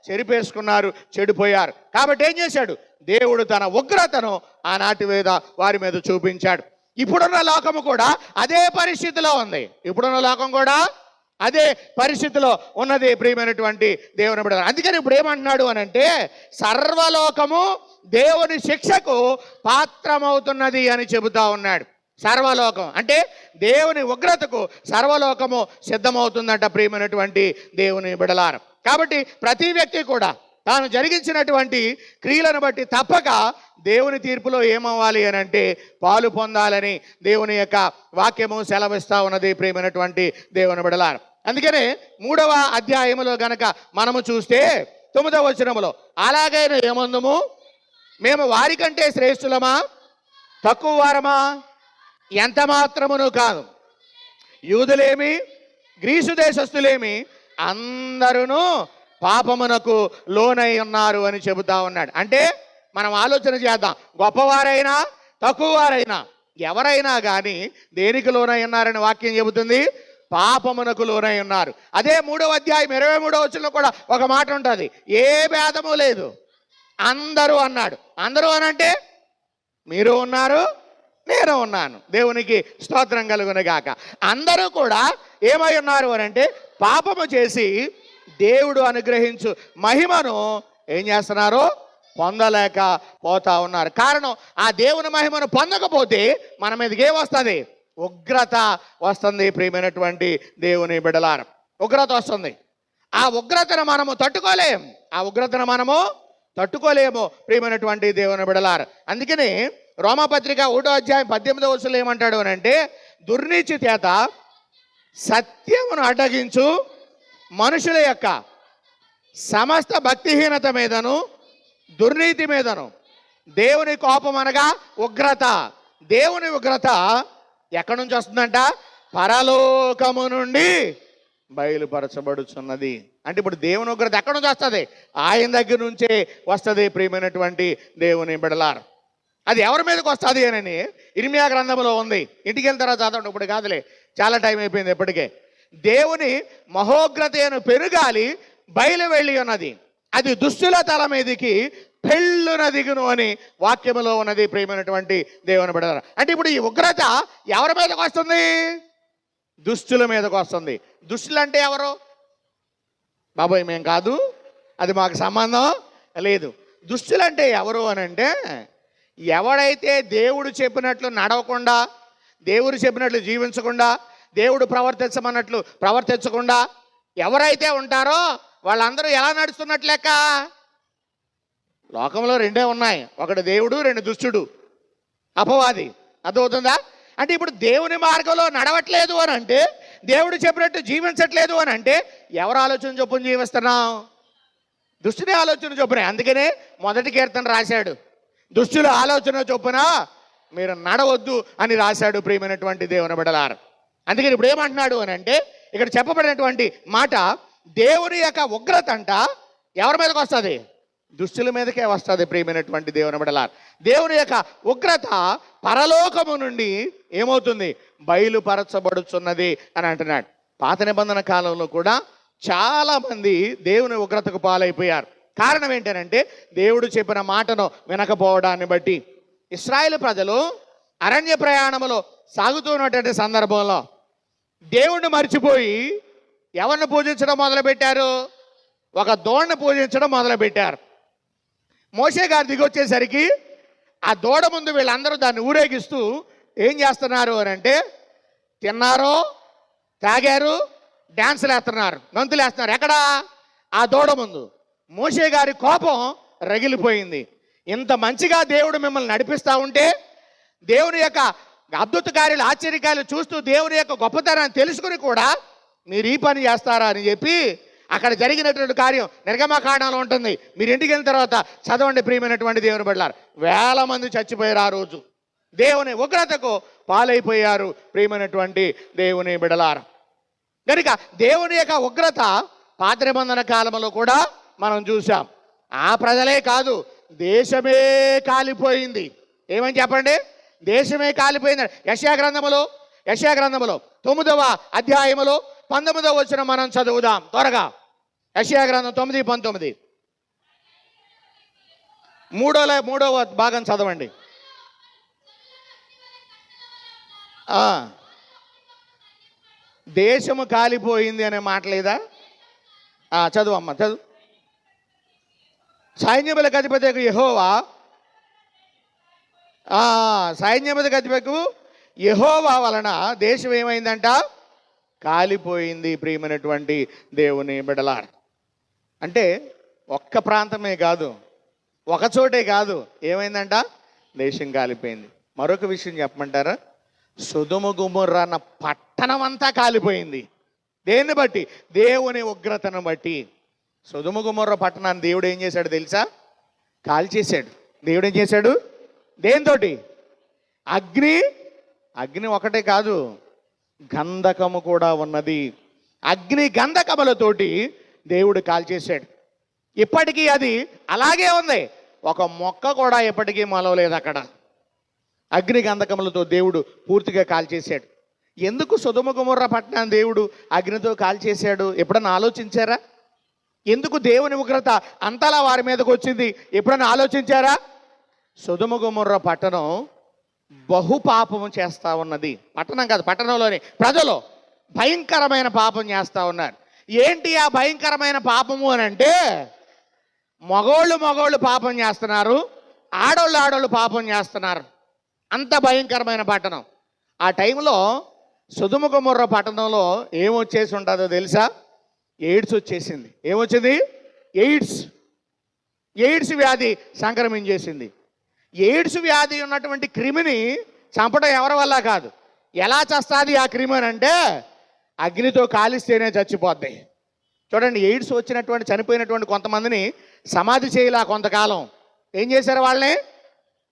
చెరిపేసుకున్నారు, చెడిపోయారు. కాబట్టి ఏం చేశాడు? దేవుడు తన ఉగ్రతను ఆనాటి మీద వారి మీద చూపించాడు. ఇప్పుడున్న లోకము కూడా అదే పరిస్థితిలో ఉంది. ఇప్పుడున్న లోకం కూడా అదే పరిస్థితిలో ఉన్నది. ప్రియమైనటువంటి దేవుని బిడ్డలారా, అందుకని ఇప్పుడు ఏమంటున్నాడు అని అంటే సర్వలోకము దేవుని శిక్షకు పాత్రమవుతున్నది అని చెబుతా ఉన్నాడు. సర్వలోకం అంటే దేవుని ఉగ్రతకు సర్వలోకము సిద్ధమవుతుందంట. ప్రియమైనటువంటి దేవుని బిడ్డలారా, కాబట్టి ప్రతి వ్యక్తి కూడా తాను జరిగించినటువంటి క్రియలను బట్టి తప్పక దేవుని తీర్పులో ఏమవ్వాలి అని అంటే పాలు పొందాలని దేవుని యొక్క వాక్యము సెలవిస్తా ఉన్నది. ప్రియమైనటువంటి దేవుని బిడ్డలారా, అందుకనే 3వ అధ్యాయములో గనక మనము చూస్తే 9వ వచనములో, అలాగైనా ఏమందుము, మేము వారికంటే శ్రేష్ఠులమా, తక్కువ వారమా? ఎంత మాత్రమును కాదు. యూదులేమి, గ్రీసు దేశస్థులేమి అందరూ పాపమునకు లోనై ఉన్నారు అని చెబుతా ఉన్నాడు. అంటే మనం ఆలోచన చేద్దాం. గొప్పవారైనా తక్కువ వారైనా ఎవరైనా కానీ దేనికి లోనై ఉన్నారని వాక్యం చెబుతుంది? పాపమునకు లోనై ఉన్నారు. అదే 3వ అధ్యాయం 23వ వచనంలో కూడా ఒక మాట ఉంటుంది, ఏ భేదము లేదు, అందరూ అన్నాడు. అందరూ అనంటే మీరు ఉన్నారు, నేను ఉన్నాను. దేవునికి స్తోత్రం కలుగును గాక. అందరూ కూడా ఏమై ఉన్నారు అని అంటే పాపము చేసి దేవుడు అనుగ్రహించు మహిమను ఏం చేస్తున్నారు? పొందలేక పోతా ఉన్నారు. కారణం, ఆ దేవుని మహిమను పొందకపోతే మన మీదకి ఏమొస్తుంది? ఉగ్రత వస్తుంది ప్రియమైనటువంటి దేవుని బిడ్డలారా. ఉగ్రత వస్తుంది. ఆ ఉగ్రతను మనము తట్టుకోలేము ప్రియమైనటువంటి దేవుని బిడ్డలారా. అందుకని రోమాపత్రిక 1వ అధ్యాయం 18వ వచనంలో ఏమంటాడు అని అంటే, దుర్నీతి చేత సత్యమును అడ్డగించు మనుషుల యొక్క సమస్త భక్తిహీనత మీదను దుర్నీతి మీదను దేవుని కోపం అనగా ఉగ్రత. దేవుని ఉగ్రత ఎక్కడి నుంచి వస్తుందంట? పరలోకము నుండి బయలుపరచబడుచున్నది. అంటే ఇప్పుడు దేవుని ఉగ్రత ఎక్కడి నుంచి వస్తుంది? ఆయన దగ్గర నుంచే వస్తుంది ప్రియమైనటువంటి దేవుని బిడలారు. అది ఎవరి మీదకి వస్తుంది అని ఇర్మియా గ్రంథంలో ఉంది. ఇంటికి వెళ్ళిన తర్వాత చదవండి, ఇప్పుడు కాదులే, చాలా టైం అయిపోయింది ఇప్పటికే. దేవుని మహోగ్రతను పెరుగాలి బయలు వెళ్ళి ఉన్నది, అది దుష్టుల తల మీదకి పెళ్ళున దిగును అని వాక్యములో ఉన్నది ప్రియమైనటువంటి దేవుని బిడ్డలారా. అంటే ఇప్పుడు ఈ ఉగ్రత ఎవరి మీదకి వస్తుంది? దుష్టుల మీదకి వస్తుంది. దుష్టులు అంటే ఎవరు? బాబోయ్ మేము కాదు, అది మాకు సంబంధం లేదు. దుష్టులు అంటే ఎవరు అని అంటే, ఎవడైతే దేవుడు చెప్పినట్లు నడవకుండా, దేవుడు చెప్పినట్లు జీవించకుండా, దేవుడు ప్రవర్తించమన్నట్లు ప్రవర్తించకుండా ఎవరైతే ఉంటారో వాళ్ళందరూ ఎలా నడుస్తున్నట్లు లెక్క? లోకంలో రెండే ఉన్నాయి, ఒకటి దేవుడు, రెండు దుష్టుడు, అపవాది. అర్థమవుతుందా? అంటే ఇప్పుడు దేవుని మార్గంలో నడవట్లేదు అని అంటే, దేవుడు చెప్పినట్టు జీవించట్లేదు అని అంటే, ఎవరు ఆలోచన చొప్పున జీవిస్తున్నాం? దుష్టుని ఆలోచన చొప్పునే. అందుకనే మొదటి కీర్తన రాశాడు, దుష్టుల ఆలోచన చొప్పున మీరు నడవద్దు అని రాశాడు ప్రియమైనటువంటి దేవుని బిడ్డలారా. అందుకని ఇప్పుడు ఏమంటున్నాడు అని అంటే, ఇక్కడ చెప్పబడినటువంటి మాట, దేవుని యొక్క ఉగ్రత అంట ఎవరి మీదకి వస్తుంది? దుష్టుల మీదకే వస్తుంది ప్రియమైనటువంటి దేవుని బిడ్డలారా. దేవుని యొక్క ఉగ్రత పరలోకము నుండి ఏమవుతుంది? బయలుపరచబడుచున్నది అని అంటున్నాడు. పాత నిబంధన కాలంలో కూడా చాలా మంది దేవుని ఉగ్రతకు పాలైపోయారు. కారణం ఏంటంటే, దేవుడు చెప్పిన మాటను వినకపోవడాన్ని బట్టి. ఇశ్రాయేలు ప్రజలు అరణ్య ప్రయాణములో సాగుతున్నటువంటి సందర్భంలో దేవుణ్ణి మర్చిపోయి ఎవరిని పూజించడం మొదలుపెట్టారు? ఒక దూడని పూజించడం మొదలుపెట్టారు. మోషే గారు దిగొచ్చేసరికి ఆ దూడ ముందు వీళ్ళందరూ దాన్ని ఊరేగిస్తూ ఏం చేస్తున్నారు అని అంటే, తిన్నారు, తాగారు, డ్యాన్సులు వేస్తున్నారు, గంతులు వేస్తున్నారు. ఎక్కడ? ఆ దూడ ముందు. మోషే గారి కోపం రగిలిపోయింది. ఇంత మంచిగా దేవుడు మిమ్మల్ని నడిపిస్తూ ఉంటే, దేవుని యొక్క అద్భుత కార్యాలు, ఆశ్చర్యకార్యాలు చూస్తూ దేవుని యొక్క గొప్పతనాన్ని తెలుసుకుని కూడా మీరు ఈ పని చేస్తారా అని చెప్పి అక్కడ జరిగినటువంటి కార్యం నిర్గమకాండంలో ఉంటుంది. మీరు ఇంటికి వెళ్ళిన తర్వాత చదవండి ప్రియమైనటువంటి దేవుని బిడ్డలారా. వేల మంది చచ్చిపోయారు ఆ రోజు, దేవుని ఉగ్రతకు పాలైపోయారు ప్రియమైనటువంటి దేవుని బిడ్డలారా. కనుక దేవుని యొక్క ఉగ్రత పాత నిబంధన కాలంలో కూడా మనం చూసాం. ఆ ప్రజలే కాదు, దేశమే కాలిపోయింది. ఏమని చెప్పండి? దేశమే కాలిపోయింది. యెషయా గ్రంథములో 9వ అధ్యాయములో 19వ వచనం మనం చదువుదాం త్వరగా. యెషయా గ్రంథం 9:19 మూడవ భాగం చదవండి. దేశము కాలిపోయింది అనే మాట లేదా? చదువు అమ్మ, చదువు. సైన్యములకు అధిపతి యెహోవా, సైన్యములకు అధిపతి యెహోవా వలన దేశం ఏమైందంట? కాలిపోయింది ప్రియమైనటువంటి దేవుని బిడ్డలారా. అంటే ఒక్క ప్రాంతమే కాదు, ఒక చోటే కాదు, ఏమైందంట? దేశం కాలిపోయింది. మరొక విషయం చెప్పమంటారా? సొదొమ గొమొర్రా అన్న పట్టణం అంతా కాలిపోయింది. దేన్ని బట్టి? దేవుని ఉగ్రతను బట్టి. సొదొమ గొమొర్రా పట్టణాన్ని దేవుడు ఏం చేశాడు తెలుసా? కాల్చేశాడు. దేవుడు ఏం చేశాడు? దేనితోటి? అగ్ని ఒకటే కాదు, గంధకము కూడా ఉన్నది. అగ్ని గంధకములతోటి దేవుడు కాల్చేశాడు. ఇప్పటికీ అది అలాగే ఉంది. ఒక మొక్క కూడా ఎప్పటికీ మొలవలేదు అక్కడ. అగ్ని గంధకములతో దేవుడు పూర్తిగా కాల్చేశాడు. ఎందుకు సొదొమ గొమొర్రా పట్టణాన్ని దేవుడు అగ్నితో కాల్చేశాడు? ఎప్పుడన్నా ఆలోచించారా? ఎందుకు దేవుని ఉగ్రత అంతలా వారి మీదకి వచ్చింది? ఎప్పుడన్నా ఆలోచించారా? సొదొమ గొమొర్రా పట్టణం బహుపాపము చేస్తూ ఉన్నది. పట్టణం కాదు, పట్టణంలోని ప్రజలు భయంకరమైన పాపం చేస్తూ ఉన్నారు. ఏంటి ఆ భయంకరమైన పాపము అని అంటే, మగోళ్ళు పాపం చేస్తున్నారు, ఆడోళ్ళు పాపం చేస్తున్నారు. అంత భయంకరమైన పట్టణం. ఆ టైంలో సొదొమ గొమొర్రా పట్టణంలో ఏమొచ్చేసి ఉంటుందో తెలుసా? ఎయిడ్స్ వచ్చేసింది. ఏమొచ్చింది? ఎయిడ్స్ వ్యాధి సంక్రమించేసింది. ఎయిడ్స్ వ్యాధి ఉన్నటువంటి క్రిమిని చంపడం ఎవరి వల్ల కాదు. ఎలా చస్తుంది ఆ క్రిమి అని అంటే అగ్నితో కాలిస్తేనే చచ్చిపోద్ది. చూడండి, ఎయిడ్స్ వచ్చినటువంటి చనిపోయినటువంటి కొంతమందిని సమాధి చేయలా కొంతకాలం. ఏం చేశారు? వాళ్ళని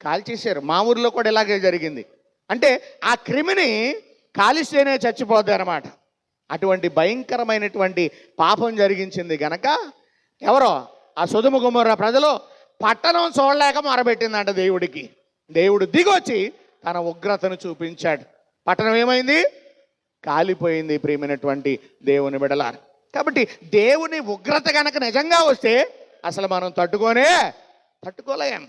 కాల్చేశారు. మా ఊరిలో కూడా ఇలాగే జరిగింది. అంటే ఆ క్రిమిని కాలిస్తేనే చచ్చిపోద్ది అన్నమాట. అటువంటి భయంకరమైనటువంటి పాపం జరిగించింది గనక ఎవరో ఆ సొదొమ గొమొర్రా ప్రజలు పట్టణం చూడలేక మొరబెట్టిందంట దేవుడికి. దేవుడు దిగొచ్చి తన ఉగ్రతను చూపించాడు. పట్టణం ఏమైంది? కాలిపోయింది. ప్రియమైనటువంటి దేవుని బిడ్డలారా, కాబట్టి దేవుని ఉగ్రత కనుక నిజంగా వస్తే అసలు మనం తట్టుకోలేం.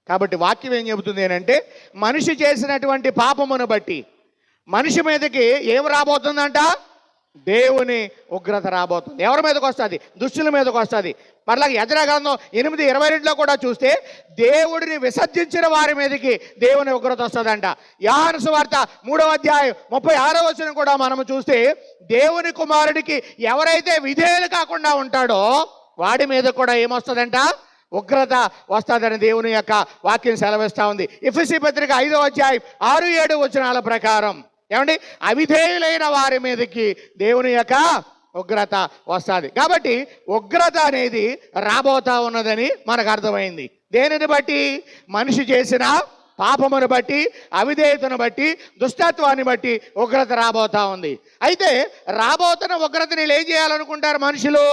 కాబట్టి వాక్యం ఏం చెబుతుంది అంటే, మనిషి చేసినటువంటి పాపమును బట్టి మనిషి మీదకి ఏం రాబోతుందంట? దేవుని ఉగ్రత రాబోతుంది. ఎవరి మీదకి వస్తుంది? దుష్టుల మీదకి వస్తుంది. మరలా యెజ్రా గ్రంథం 8:22 కూడా చూస్తే దేవుడిని విసర్జించిన వారి మీదకి దేవుని ఉగ్రత వస్తుందంట. యోహాను సువార్త 3:36 కూడా మనము చూస్తే దేవుని కుమారుడికి ఎవరైతే విధేయులు కాకుండా ఉంటాడో వాడి మీద కూడా ఏమొస్తుందంట? ఉగ్రత వస్తుందని దేవుని యొక్క వాక్యం సెలవిస్తూ ఉంది. ఎఫెసీ పత్రిక 5:6-7 ప్రకారం ఏమండి, అవిధేయులైన వారి మీదకి దేవుని యొక్క ఉగ్రత వస్తుంది. కాబట్టి ఉగ్రత అనేది రాబోతా ఉన్నదని మనకు అర్థమైంది. దేనిని బట్టి? మనిషి చేసిన పాపమును బట్టి, అవిధేయతను బట్టి, దుష్టత్వాన్ని బట్టి ఉగ్రత రాబోతా ఉంది. అయితే రాబోతున్న ఉగ్రతని వీళ్ళు ఏం చేయాలనుకుంటారు? మనుషులు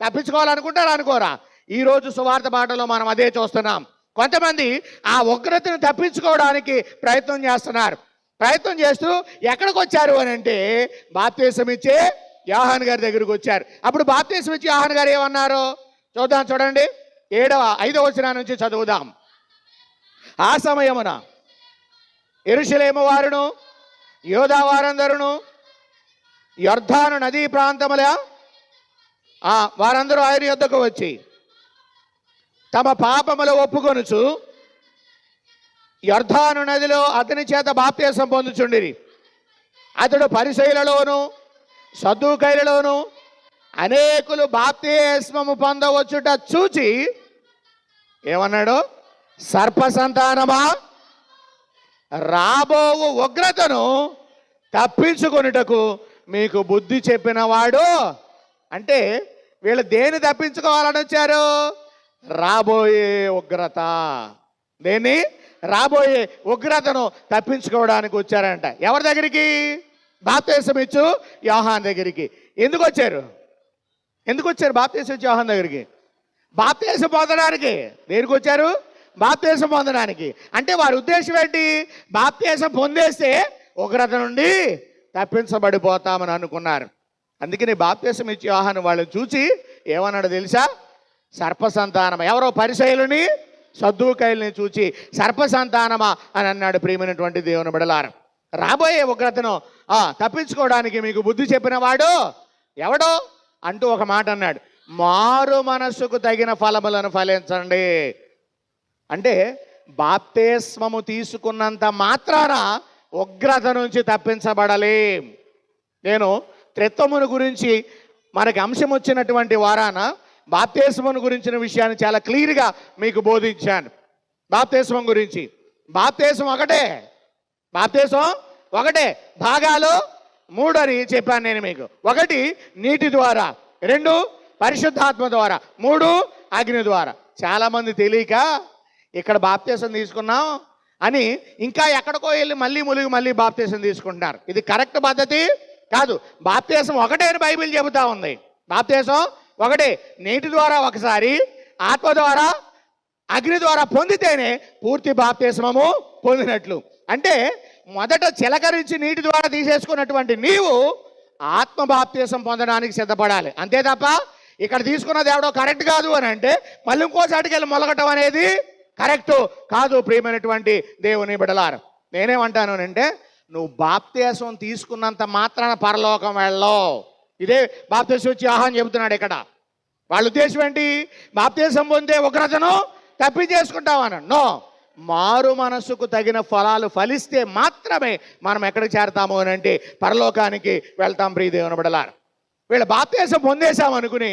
తప్పించుకోవాలనుకుంటారు, అనుకోరా? ఈరోజు సువార్త పాటలో మనం అదే చూస్తున్నాం. కొంతమంది ఆ ఉగ్రతను తప్పించుకోవడానికి ప్రయత్నం చేస్తున్నారు. ప్రయత్నం చేస్తూ ఎక్కడికి వచ్చారు అని అంటే బాప్తిసం ఇచ్చే యోహాను గారి దగ్గరికి వచ్చారు. అప్పుడు బాప్తిసం ఇచ్చి యోహాను గారు ఏమన్నారు చూద్దాం. చూడండి, 5వ నుంచి చదువుదాం. ఆ సమయమున యెరూషలేము వారును యోధా వారందరును యొర్దాను నదీ ప్రాంతముల వారందరూ ఆయన యొద్దకు వచ్చి తమ పాపములు ఒప్పుకొనుచు యొర్దాను నదిలో అతని చేత బాప్తిసం పొందుచుండిరి. అతడు పరిసయ్యులలోను సద్దూకయ్యులలోను అనేకులు బాప్తిస్మము పొందవచ్చుట చూచి ఏమన్నాడు? సర్ప సంతానమా, రాబోవు ఉగ్రతను తప్పించుకొనుటకు మీకు బుద్ధి చెప్పినవాడు. అంటే వీళ్ళు దేన్ని తప్పించుకోవాలని వచ్చారు? రాబోయే ఉగ్రత. దేన్ని? రాబోయే ఉగ్రతను తప్పించుకోవడానికి వచ్చారంట. ఎవరి దగ్గరికి? బాప్తిసం ఇచ్చు యోహాను దగ్గరికి. ఎందుకు వచ్చారు బాప్తిసం ఇచ్చు యోహాను దగ్గరికి? బాప్తిసం పొందడానికి. దేనికి వచ్చారు? బాప్తిసం పొందడానికి. అంటే వారి ఉద్దేశం ఏంటి? బాప్తిసం పొందేస్తే ఉగ్రత నుండి తప్పించబడిపోతామని అనుకున్నారు. అందుకని బాప్తిసం ఇచ్చి యోహాను వాళ్ళని చూసి ఏమన్నాడు తెలుసా? సర్ప సంతానమా. ఎవరో పరిసయ్యులని సద్దూకయ్యులని చూచి సర్ప సంతానమా అని అన్నాడు. ప్రియమైనటువంటి దేవుని బిడ్డలారా, రాబోయే ఉగ్రతను తప్పించుకోవడానికి మీకు బుద్ధి చెప్పిన వాడు ఎవడో అంటూ ఒక మాట అన్నాడు. మారు మనస్సుకు తగిన ఫలములను ఫలించండి. అంటే బాప్తిస్మము తీసుకున్నంత మాత్రాన ఉగ్రత నుంచి తప్పించబడలేం. నేను త్రిత్వమును గురించి మనకి అంశం వచ్చినటువంటి వారాన బాప్తిస్మం గురించిన విషయాన్ని చాలా క్లియర్గా మీకు బోధించాను. బాప్తిస్మం గురించి బాప్తిసం ఒకటే, భాగాలు 3 అని చెప్పాను నేను మీకు. 1 నీటి ద్వారా, 2 పరిశుద్ధాత్మ ద్వారా, 3 అగ్ని ద్వారా. చాలామంది తెలియక ఇక్కడ బాప్తిసం తీసుకున్నాం అని ఇంకా ఎక్కడికో వెళ్ళి మళ్ళీ బాప్తిసం తీసుకుంటున్నారు. ఇది కరెక్ట్ పద్ధతి కాదు. బాప్తిసం ఒకటే అని బైబిల్ చెబుతా ఉంది. బాప్తిసం ఒకటే, నీటి ద్వారా ఒకసారి, ఆత్మ ద్వారా, అగ్ని ద్వారా పొందితేనే పూర్తి బాప్తిస్మము పొందినట్లు. అంటే మొదట చిలకరించి నీటి ద్వారా తీసేసుకున్నటువంటి నీవు ఆత్మ బాప్తిసం పొందడానికి సిద్ధపడాలి. అంతే తప్ప ఇక్కడ తీసుకున్నది ఎవడో కరెక్ట్ కాదు అని అంటే మళ్ళీ ఇంకోసాటికి వెళ్ళి మొలగటం అనేది కరెక్ట్ కాదు. ప్రియమైనటువంటి దేవుని బిడ్డలారా, నేనేమంటాను అంటే నువ్వు బాప్తిసం తీసుకున్నంత మాత్రాన పరలోకం వెళ్ళవు. ఇదే బాప్తిసం వచ్చి యోహాను చెబుతున్నాడు ఇక్కడ. వాళ్ళ ఉద్దేశం ఏంటి? బాప్తిసం పొందే ఉగ్రతను తప్పించేసుకుంటామని. నో, మారు మనసుకు తగిన ఫలాలు ఫలిస్తే మాత్రమే మనం ఎక్కడికి చేరతాము అని అంటే పరలోకానికి వెళ్తాం. ప్రియ దేవుని బిడ్డలారా, వీళ్ళు బాప్తిసం పొందేశాం అనుకుని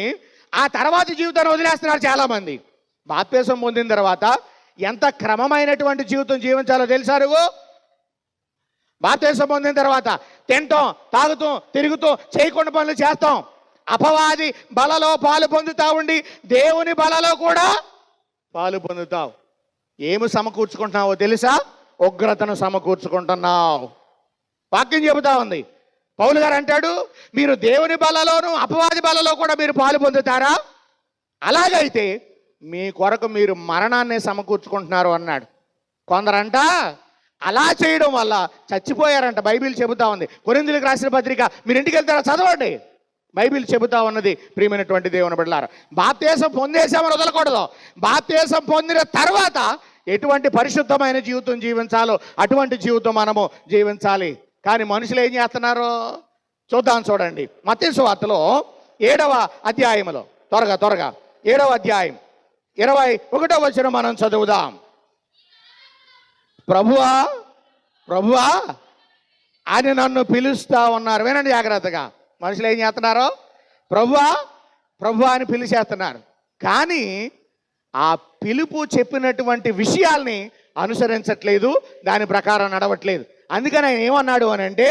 ఆ తర్వాత జీవితాన్ని వదిలేస్తున్నారు చాలామంది. బాప్తిసం పొందిన తర్వాత ఎంత క్రమమైనటువంటి జీవితం జీవించాలో తెలుసా నువ్వు? బాప్తిసం పొందిన తర్వాత తింటాం, తాగుతాం, తిరుగుతాం, చేయకుండా పనులు చేస్తాం. అపవాది బలలో పాలు పొందుతా ఉండి దేవుని బలలో కూడా పాలు పొందుతావు. ఏమి సమకూర్చుకుంటున్నావో తెలుసా? ఉగ్రతను సమకూర్చుకుంటున్నావు. వాక్యం చెబుతా ఉంది. పౌలు గారు అంటాడు, మీరు దేవుని బలలోను అపవాది బలలో కూడా మీరు పాలు పొందుతారా? అలాగైతే మీ కొరకు మీరు మరణాన్ని సమకూర్చుకుంటున్నారు అన్నాడు. కొందరంట అలా చేయడం వల్ల చచ్చిపోయారంట. బైబిల్ చెబుతా ఉంది. కొరింథీయులకు రాసిన పత్రిక మీరు ఇంటికి వెళ్తారా చదవండి. బైబిల్ చెబుతా ఉన్నది. ప్రియమైనటువంటి దేవుని బిడ్డలారా, బాప్తిసం పొందేశామని వదలకూడదు. బాప్తిసం పొందిన తర్వాత ఎటువంటి పరిశుద్ధమైన జీవితం జీవించాలో అటువంటి జీవితం మనము జీవించాలి. కానీ మనుషులు ఏం చేస్తున్నారు చూద్దాం. చూడండి, మత్తయి సువార్తలో 7వ అధ్యాయంలో త్వరగా 7వ అధ్యాయం 21వ వచనం మనం చదువుదాం. ప్రభువా ప్రభువా అని నన్ను పిలుస్తా ఉన్నారు. వినండి జాగ్రత్తగా. మనుషులు ఏం చేస్తున్నారు? ప్రభువా ప్రభువా అని పిలిచేస్తున్నారు. కానీ ఆ పిలుపు చెప్పినటువంటి విషయాల్ని అనుసరించట్లేదు, దాని ప్రకారం నడవట్లేదు. అందుకని ఆయన ఏమన్నాడు అని అంటే,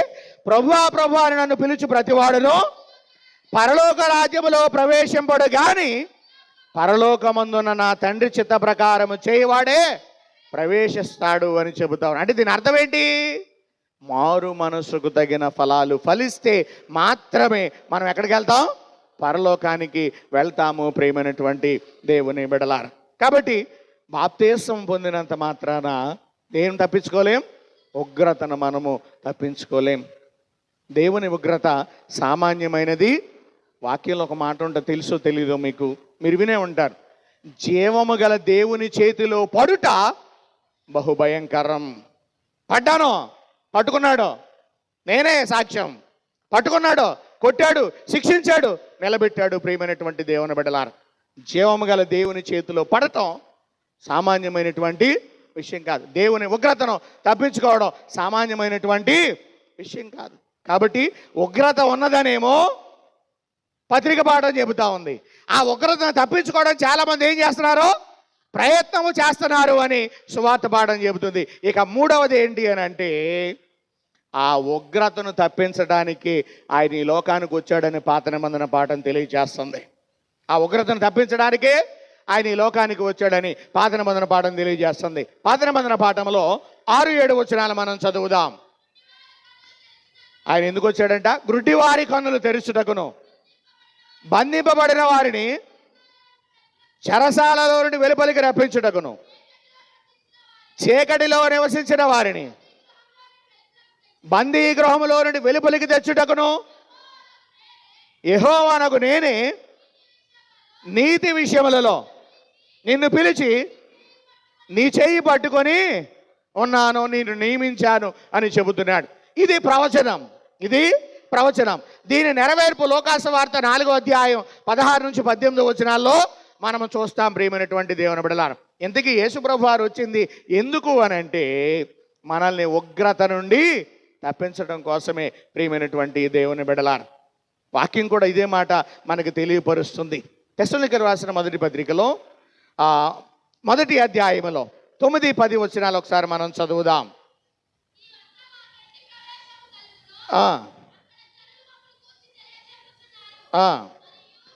ప్రభువా ప్రభువా అని నన్ను పిలుచు ప్రతివాడును పరలోక రాజ్యములో ప్రవేశింపడు గాని పరలోకమందున్న నా తండ్రి చిత్త ప్రకారము చేయవాడే ప్రవేశిస్తాడు అని చెబుతాడు. అంటే దీని అర్థం ఏంటి? మారు మనసుకు తగిన ఫలాలు ఫలిస్తే మాత్రమే మనం ఎక్కడికి వెళ్తాం? పరలోకానికి వెళ్తాము. ప్రియమైనటువంటి దేవుని బిడ్డలారా, కాబట్టి బాప్తిసం పొందినంత మాత్రాన దేని తప్పించుకోలేం? ఉగ్రతను మనము తప్పించుకోలేం. దేవుని ఉగ్రత సామాన్యమైనది. వాక్యంలో ఒక మాట ఉంటుంది, తెలుసో తెలీదో మీకు, మీరు వినే ఉంటారు. జీవము గల దేవుని చేతిలో పడుట బహుభయంకరం. పడ్డాను, పట్టుకున్నాడు, నేనే సాక్ష్యం. పట్టుకున్నాడు, కొట్టాడు, శిక్షించాడు, నిలబెట్టాడు. ప్రియమైనటువంటి దేవుని బిడ్డలారా, జీవము గల దేవుని చేతిలో పడటం సామాన్యమైనటువంటి విషయం కాదు. దేవుని ఉగ్రతను తప్పించుకోవడం సామాన్యమైనటువంటి విషయం కాదు. కాబట్టి ఉగ్రత ఉన్నదనేమో పత్రిక పాఠం చెబుతా ఉంది. ఆ ఉగ్రతను తప్పించుకోవడం చాలామంది ఏం చేస్తున్నారు? ప్రయత్నము చేస్తున్నారు అని సువార్త పాఠం చెబుతుంది. ఇక మూడవది ఏంటి అని అంటే, ఆ ఉగ్రతను తప్పించడానికి ఆయన ఈ లోకానికి వచ్చాడని పాత నిబంధన పాఠం తెలియజేస్తుంది. ఆ ఉగ్రతను తప్పించడానికి ఆయన ఈ లోకానికి వచ్చాడని పాత నిబంధన పాఠం తెలియజేస్తుంది. పాత నిబంధన పాఠంలో 6-7 వచనాలు మనం చదువుదాం. ఆయన ఎందుకు వచ్చాడంట? గ్రుడ్డివారి కన్నులు తెరుచుటకును, బంధింపబడిన వారిని చెరసాలలో నుండి వెలుపలికి రప్పించుటకును, చీకటిలో నివసించిన వారిని బందీ గృహములో నుండి వెలుపలికి తెచ్చుటకును, యెహోవానగు నేనే నీతి విషయములలో నిన్ను పిలిచి నీ చెయ్యి పట్టుకొని ఉన్నాను, నేను నియమించాను అని చెబుతున్నాడు. ఇది ప్రవచనం. దీని నెరవేర్పు లోకాసు వార్త 4వ అధ్యాయం 16 నుంచి 18 వచనాల్లో మనము చూస్తాం. ప్రియమైనటువంటి దేవుని బిడ్డలారా, ఇంతకీ యేసుప్రభు వారు వచ్చింది ఎందుకు అని అంటే, మనల్ని ఉగ్రత నుండి తప్పించడం కోసమే. ప్రియమైనటువంటి దేవుని బిడ్డలారా, వాక్యం కూడా ఇదే మాట మనకు తెలియపరుస్తుంది. తెస్సలోనికీయులకు రాసిన మొదటి పత్రికలో 1వ అధ్యాయంలో 9-10 వచనాలు ఒకసారి మనం చదువుదాం.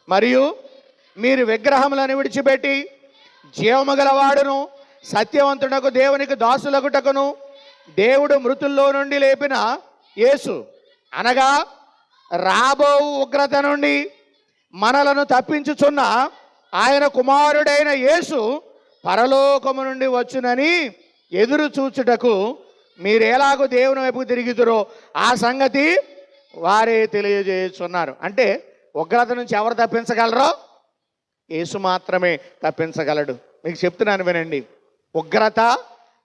మరియు మీరు విగ్రహములను విడిచిపెట్టి జీవము గలవాడును సత్యవంతుడకు దేవునికి దాసులగుటకును దేవుడు మృతుల్లో నుండి లేపిన యేసు అనగా రాబో ఉగ్రత నుండి మనలను తప్పించుచున్న ఆయన కుమారుడైన యేసు పరలోకము నుండి వచ్చునని ఎదురు చూచుటకు మీరు ఎలాగో దేవుని వైపు తిరిగితురో ఆ సంగతి వారే తెలియజేస్తున్నారు. అంటే ఉగ్రత నుంచి ఎవరు తప్పించగలరో? యేసు మాత్రమే తప్పించగలడు. మీకు చెప్తున్నాను వినండి, ఉగ్రత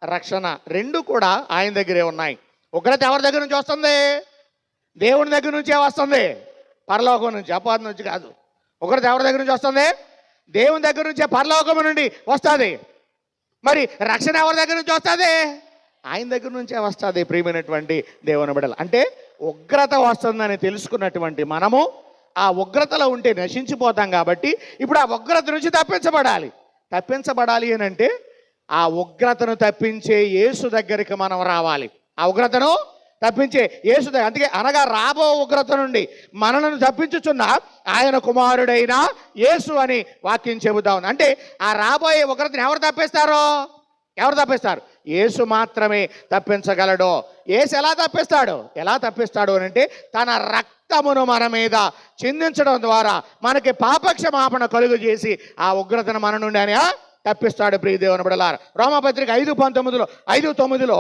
రక్షణ రెండు కూడా ఆయన దగ్గరే ఉన్నాయి. ఉగ్రత ఎవరి దగ్గర నుంచి వస్తుంది? దేవుని దగ్గర నుంచే వస్తుంది, పరలోకం నుంచి, అపవాది నుంచి కాదు. ఉగ్రత ఎవరి దగ్గర నుంచి వస్తుంది? దేవుని దగ్గర నుంచే, పరలోకం నుండి వస్తుంది. మరి రక్షణ ఎవరి దగ్గర నుంచి వస్తుంది? ఆయన దగ్గర నుంచే వస్తుంది. ప్రియమైనటువంటి దేవుని బిడ్డలు, అంటే ఉగ్రత వస్తుందని తెలుసుకున్నటువంటి మనము ఆ ఉగ్రతలో ఉంటే నశించిపోతాం. కాబట్టి ఇప్పుడు ఆ ఉగ్రత నుంచి తప్పించబడాలి అని అంటే ఆ ఉగ్రతను తప్పించే యేసు దగ్గరికి మనం రావాలి. ఆ ఉగ్రతను తప్పించే యేసు దగ్గర, అందుకే అనగా రాబో ఉగ్రత నుండి మనలను తప్పించుచున్న ఆయన కుమారుడైన యేసు అని వాక్యం చెబుతా ఉంది. అంటే ఆ రాబోయే ఉగ్రతను ఎవరు తప్పిస్తారు? యేసు మాత్రమే తప్పించగలడు. యేసు ఎలా తప్పిస్తాడు అని అంటే తన రక్తమును మన మీద చిందించడం ద్వారా మనకి పాపక్షమాపణ కలుగు చేసి ఆ ఉగ్రతను మన నుండి ఆయన తప్పిస్తాడు. ప్రియ దేవుని బిడ్డలారా, రోమాపత్రిక 5:9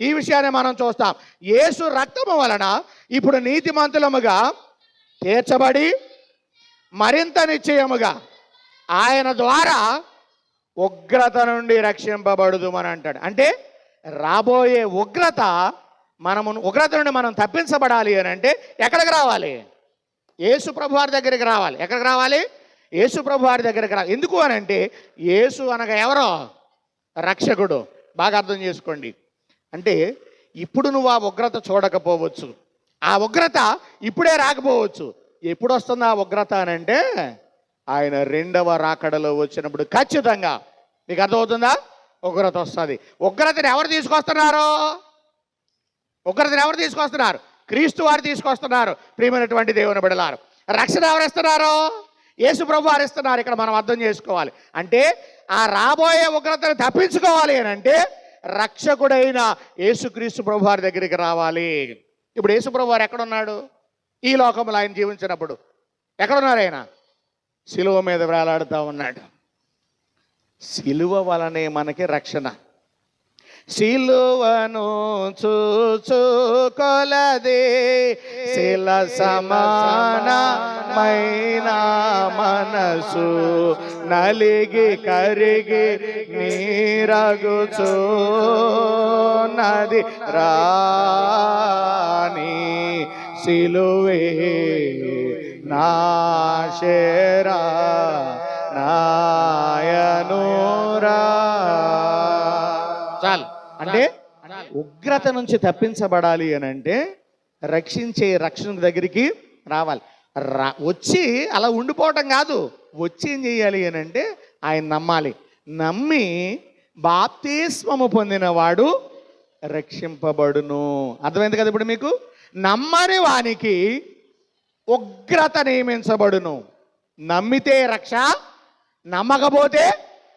ఈ విషయాన్ని మనం చూస్తాం. యేసు రక్తము వలన ఇప్పుడు నీతిమంతులముగా తీర్చబడి మరింత నిశ్చయముగా ఆయన ద్వారా ఉగ్రత నుండి రక్షింపబడుదుమని అంటాడు. అంటే రాబోయే ఉగ్రత నుండి మనం తప్పించబడాలి అని అంటే ఎక్కడికి రావాలి? యేసు ప్రభు వారి దగ్గరికి రావాలి. ఎక్కడికి రావాలి? యేసు ప్రభు వారి దగ్గరికి రావాలి. ఎందుకు అని అంటే యేసు అనగా ఎవరో? రక్షకుడు. బాగా అర్థం చేసుకోండి. అంటే ఇప్పుడు నువ్వు ఆ ఉగ్రత చూడకపోవచ్చు, ఆ ఉగ్రత ఇప్పుడే రాకపోవచ్చు. ఎప్పుడు వస్తుంది ఆ ఉగ్రత అని అంటే ఆయన రెండవ రాకడలో వచ్చినప్పుడు ఖచ్చితంగా మీకు అర్థమవుతుందా? ఉగ్రత వస్తుంది. ఉగ్రతను ఎవరు తీసుకొస్తున్నారు? క్రీస్తు వారు తీసుకొస్తున్నారు. ప్రియమైనటువంటి దేవుని బిడ్డలారు, రక్షణ ఎవరు ఇస్తున్నారు? యేసు ప్రభు వారు ఇస్తున్నారు. ఇక్కడ మనం అర్థం చేసుకోవాలి. అంటే ఆ రాబోయే ఉగ్రతను తప్పించుకోవాలి అని అంటే రక్షకుడైన యేసుక్రీస్తు ప్రభు వారి దగ్గరికి రావాలి. ఇప్పుడు యేసు ప్రభు వారు ఎక్కడున్నాడు? ఈ లోకంలో ఆయన జీవించినప్పుడు ఎక్కడున్నారు? ఆయన సిలువ మీద వేలాడుతూ ఉన్నాడు. సిలువ వలనే మనకి రక్షణ. సిలువను చూచుకొలదే శిల సమానమైన మనసు నలిగి కరిగి నీరగుచు నది రాని సిలువే నాశరా నాయనురా. చాలు. అంటే ఉగ్రత నుంచి తప్పించబడాలి అని అంటే రక్షణ దగ్గరికి రావాలి. వచ్చి అలా ఉండిపోవటం కాదు, వచ్చి ఏం చేయాలి అని అంటే ఆయన నమ్మాలి. నమ్మి బాప్తిస్మము పొందినవాడు రక్షింపబడును. అర్థమైంది కదా ఇప్పుడు మీకు? నమ్మని వానికి ఉగ్రత నియమించబడును. నమ్మితే రక్ష, నమ్మకపోతే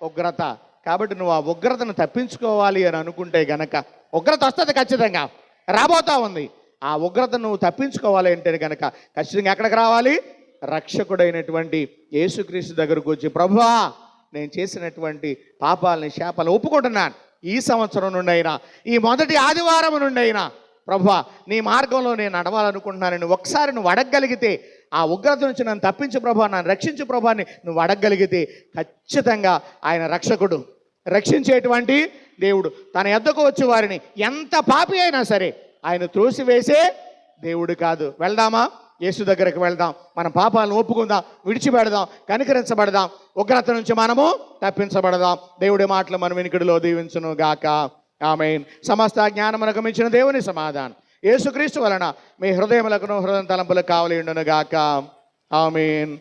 ఉగ్రత. కాబట్టి నువ్వు ఆ ఉగ్రతను తప్పించుకోవాలి అని అనుకుంటే గనక ఉగ్రత వస్తుంది, ఖచ్చితంగా రాబోతా ఉంది. ఆ ఉగ్రత నువ్వు తప్పించుకోవాలి అంటే కనుక ఖచ్చితంగా ఎక్కడికి రావాలి? రక్షకుడైనటువంటి యేసుక్రీస్తు దగ్గరకు వచ్చి, ప్రభువా నేను చేసినటువంటి పాపాలని శాపాలు ఒప్పుకుంటున్నాను. ఈ సంవత్సరం నుండి అయినా, ఈ మొదటి ఆదివారం నుండి అయినా ప్రభువా నీ మార్గంలో నేను నడవాలనుకుంటున్నాను. ఒకసారి నువ్వు అడగగలిగితే, ఆ ఉగ్రత నుంచి నన్ను తప్పించు ప్రభువా, నన్ను రక్షించు ప్రభువాని నువ్వు అడగగలిగితే ఖచ్చితంగా ఆయన రక్షకుడు, రక్షించేటువంటి దేవుడు. తన యొద్దకు వచ్చి వారిని ఎంత పాపి అయినా సరే ఆయన త్రోసివేసే దేవుడు కాదు. వెళ్దామా? యేసు దగ్గరికి వెళ్దాం, మన పాపాలను ఒప్పుకుందాం, విడిచిపెడదాం, కనికరించబడదాం, ఉగ్రత నుంచి మనము తప్పించబడదాం. దేవుడి మాటలు మన వినికిడిలో దీవించును గాక. ఆమేన్. సమస్త జ్ఞానమునకు మించిన దేవుని సమాధానం యేసుక్రీస్తు వలన మీ హృదయములకు హృదయ తలంపులకు కావలి ఉండును గాక. ఆమేన్.